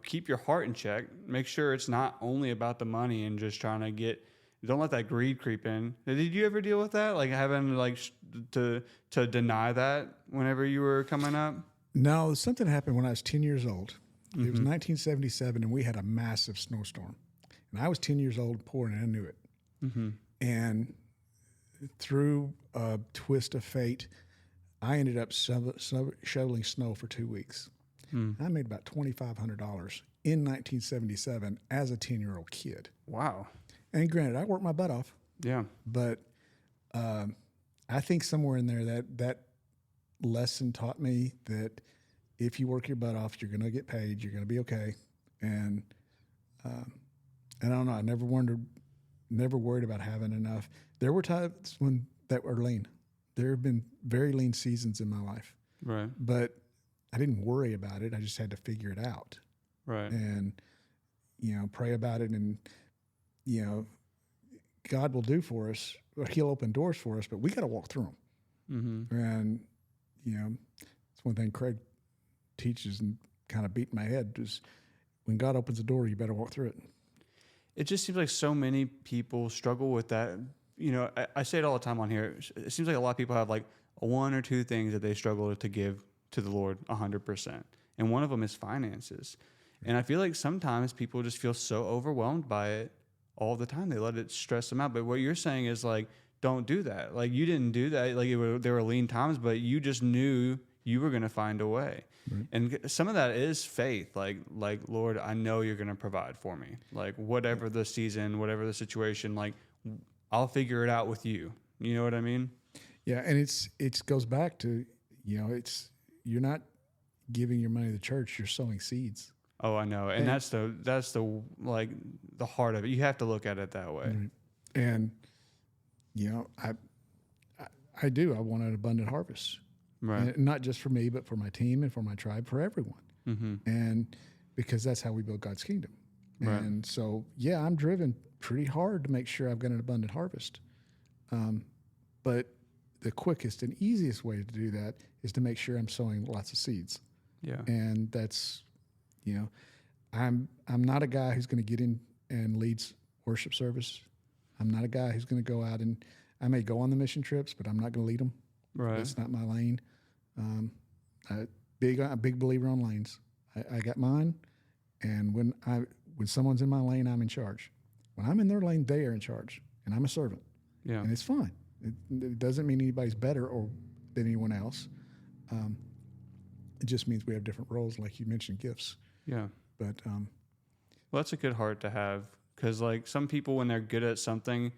Keep your heart in check. Make sure it's not only about the money and just trying to don't let that greed creep in. Did you ever deal with that? Having to deny that whenever you were coming up? No, something happened when I was 10 years old. It was 1977, and we had a massive snowstorm. And I was 10 years old, poor, and I knew it. Mm-hmm. And through a twist of fate, I ended up shoveling snow for 2 weeks. I made about $2,500 in 1977 as a 10-year-old kid. Wow. And granted, I worked my butt off. Yeah. But I think somewhere in there that lesson taught me that if you work your butt off, you're going to get paid. You're going to be okay. And I don't know. I never worried about having enough. There were times that were lean. There have been very lean seasons in my life. Right. But I didn't worry about it. I just had to figure it out. Right. And, pray about it. And, God will do for us, or He'll open doors for us, but we got to walk through them. Mm-hmm. And, it's one thing Craig teaches and kind of beat in my head is when God opens a door, you better walk through it. It just seems like so many people struggle with that. I say it all the time on here. It seems like a lot of people have one or two things that they struggle to give to the Lord 100%. And one of them is finances. And I feel like sometimes people just feel so overwhelmed by it all the time. They let it stress them out. But what you're saying is don't do that. You didn't do that. There were lean times, but you just knew you were going to find a way. Right. And some of that is faith. Lord, I know you're going to provide for me. Whatever the season, whatever the situation, I'll figure it out with you. You know what I mean? Yeah. And it goes back to, you're not giving your money to the church, you're sowing seeds. Oh, I know. And that's the heart of it. You have to look at it that way. Right. And, I do. I want an abundant harvest. Right. And not just for me, but for my team and for my tribe, for everyone. Mm-hmm. And because that's how we build God's kingdom. Right. And so, I'm driven pretty hard to make sure I've got an abundant harvest. But the quickest and easiest way to do that is to make sure I'm sowing lots of seeds. Yeah. And that's, I'm not a guy who's going to get in and lead worship service. I'm not a guy who's going to go out and I may go on the mission trips, but I'm not going to lead them. Right. That's not my lane. I'm a big believer on lanes. I got mine, and when someone's in my lane, I'm in charge. When I'm in their lane, they are in charge, and I'm a servant. Yeah. And it's fine. It doesn't mean anybody's better or than anyone else. It just means we have different roles, like you mentioned, gifts. Yeah. But well, that's a good heart to have, because like some people, when they're good at something,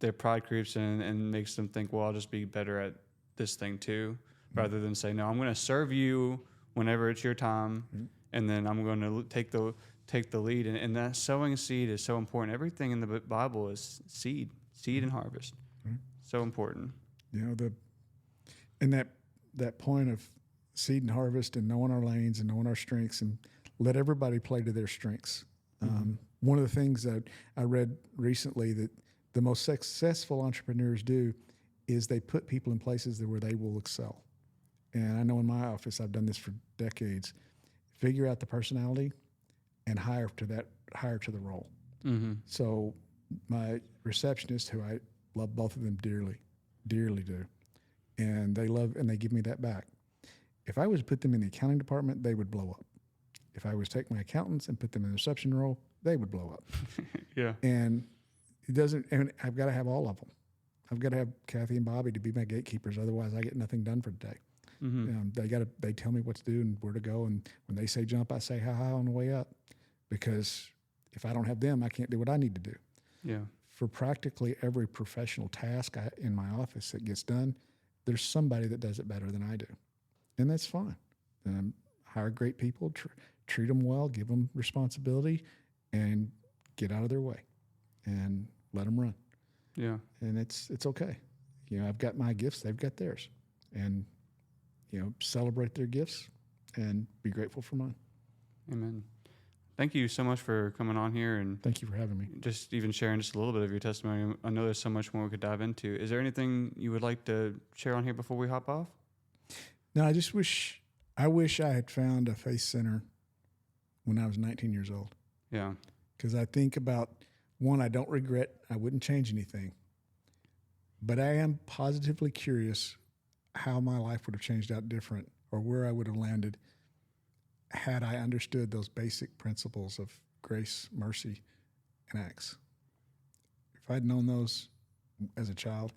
their pride creeps in and makes them think, well, I'll just be better at this thing too, rather than say, no, I'm going to serve you whenever it's your time, and then I'm going to take the lead. And that sowing seed is so important. Everything in the Bible is seed and harvest. So important. You know, and that point of seed and harvest and knowing our lanes and knowing our strengths and let everybody play to their strengths. One of the things that I read recently that the most successful entrepreneurs do is they put people in places where they will excel. And I know in my office, I've done this for decades. Figure out the personality and hire to the role. So my receptionist, who I love both of them dearly do, and they give me that back. If I was to put them in the accounting department, they would blow up. If I was to take my accountants and put them in the reception role, they would blow up. Yeah. And and I've got to have all of them. I've got to have Kathy and Bobby to be my gatekeepers. Otherwise I get nothing done for the day. They tell me what to do and where to go. And when they say jump, I say ha on the way up, because if I don't have them, I can't do what I need to do. Yeah. For practically every professional task in my office that gets done, there's somebody that does it better than I do. And that's fine. Hire great people, treat them well, give them responsibility, and get out of their way and let them run. Yeah. And it's okay. You know, I've got my gifts, they've got theirs. And, you know, celebrate their gifts and be grateful for mine. Amen. Thank you so much for coming on here and Thank you for having me. just even sharing just a little bit of your testimony. I know there's so much more we could dive into. Is there anything you would like to share on here before we hop off? No, I just wish I had found a faith center when I was 19 years old. Yeah. Because I think about, one, I don't regret, I wouldn't change anything. But I am positively curious how my life would have changed out different, or where I would have landed had I understood those basic principles of grace, mercy, and acts. If I'd known those as a child,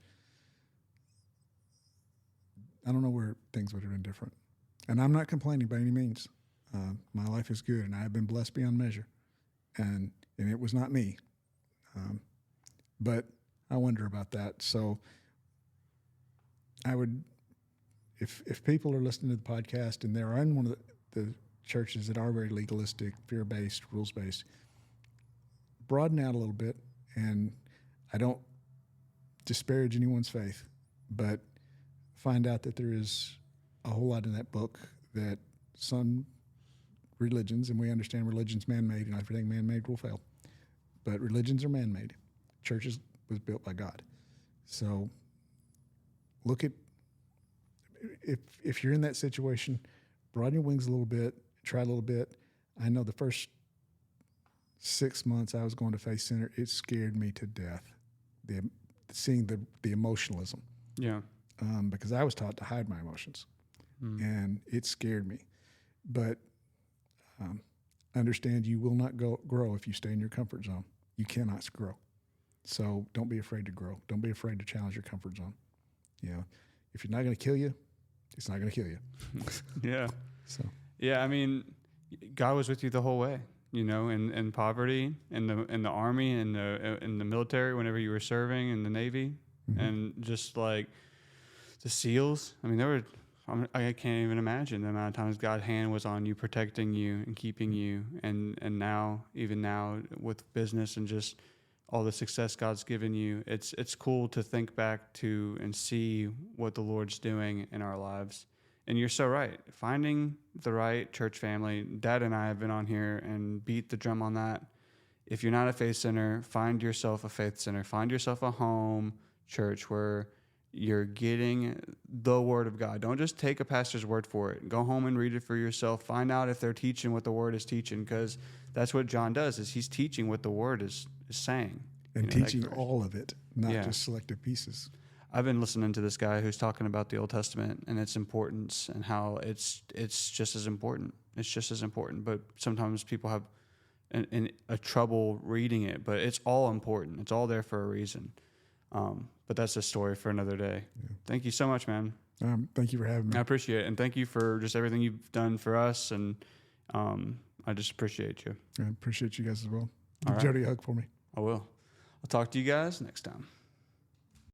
I don't know where things would have been different. And I'm not complaining by any means. My life is good, and I have been blessed beyond measure. And it was not me. But I wonder about that. So I would, if people are listening to the podcast and they're in one of the churches that are very legalistic, fear-based, rules-based, broaden out a little bit. And I don't disparage anyone's faith, but find out that there is a whole lot in that book that some religions, and we understand religion's man-made, and everything man-made will fail, but religions are man-made. Churches was built by God. So look at, if you're in that situation, broaden your wings a little bit, try a little bit. I know the first 6 months I was going to Faith Center, it scared me to death, seeing the emotionalism. Yeah. Because I was taught to hide my emotions, and it scared me. But understand, you will not grow if you stay in your comfort zone. You cannot grow. So don't be afraid to grow. Don't be afraid to challenge your comfort zone. You know, if you're not going to kill you, it's not going to kill you. Yeah. So yeah, I mean, God was with you the whole way. You know, in poverty, in the army, in the military, whenever you were serving in the Navy, and just like the SEALs. I mean, I can't even imagine the amount of times God's hand was on you, protecting you and keeping you. And now, even now with business and just all the success God's given you, it's cool to think back to and see what the Lord's doing in our lives. And you're so right. Finding the right church family. Dad and I have been on here and beat the drum on that. If you're not a faith center, find yourself a faith center. Find yourself a home church where you're getting the word of God. Don't just take a pastor's word for it. Go home and read it for yourself. Find out if they're teaching what the word is teaching, because that's what John does, is he's teaching what the word is saying. and that teaching verse. all of it, not Yeah. just selected pieces. I've been listening to this guy who's talking about the Old Testament and its importance and how it's just as important. It's just as important, but sometimes people have a trouble reading it. But it's all important. It's all there for a reason. But that's a story for another day. Yeah. Thank you so much, man. Thank you for having me. I appreciate it, and thank you for just everything you've done for us. And I just appreciate you. I appreciate you guys as well. All Give Jody a hug for me. I will. I'll talk to you guys next time.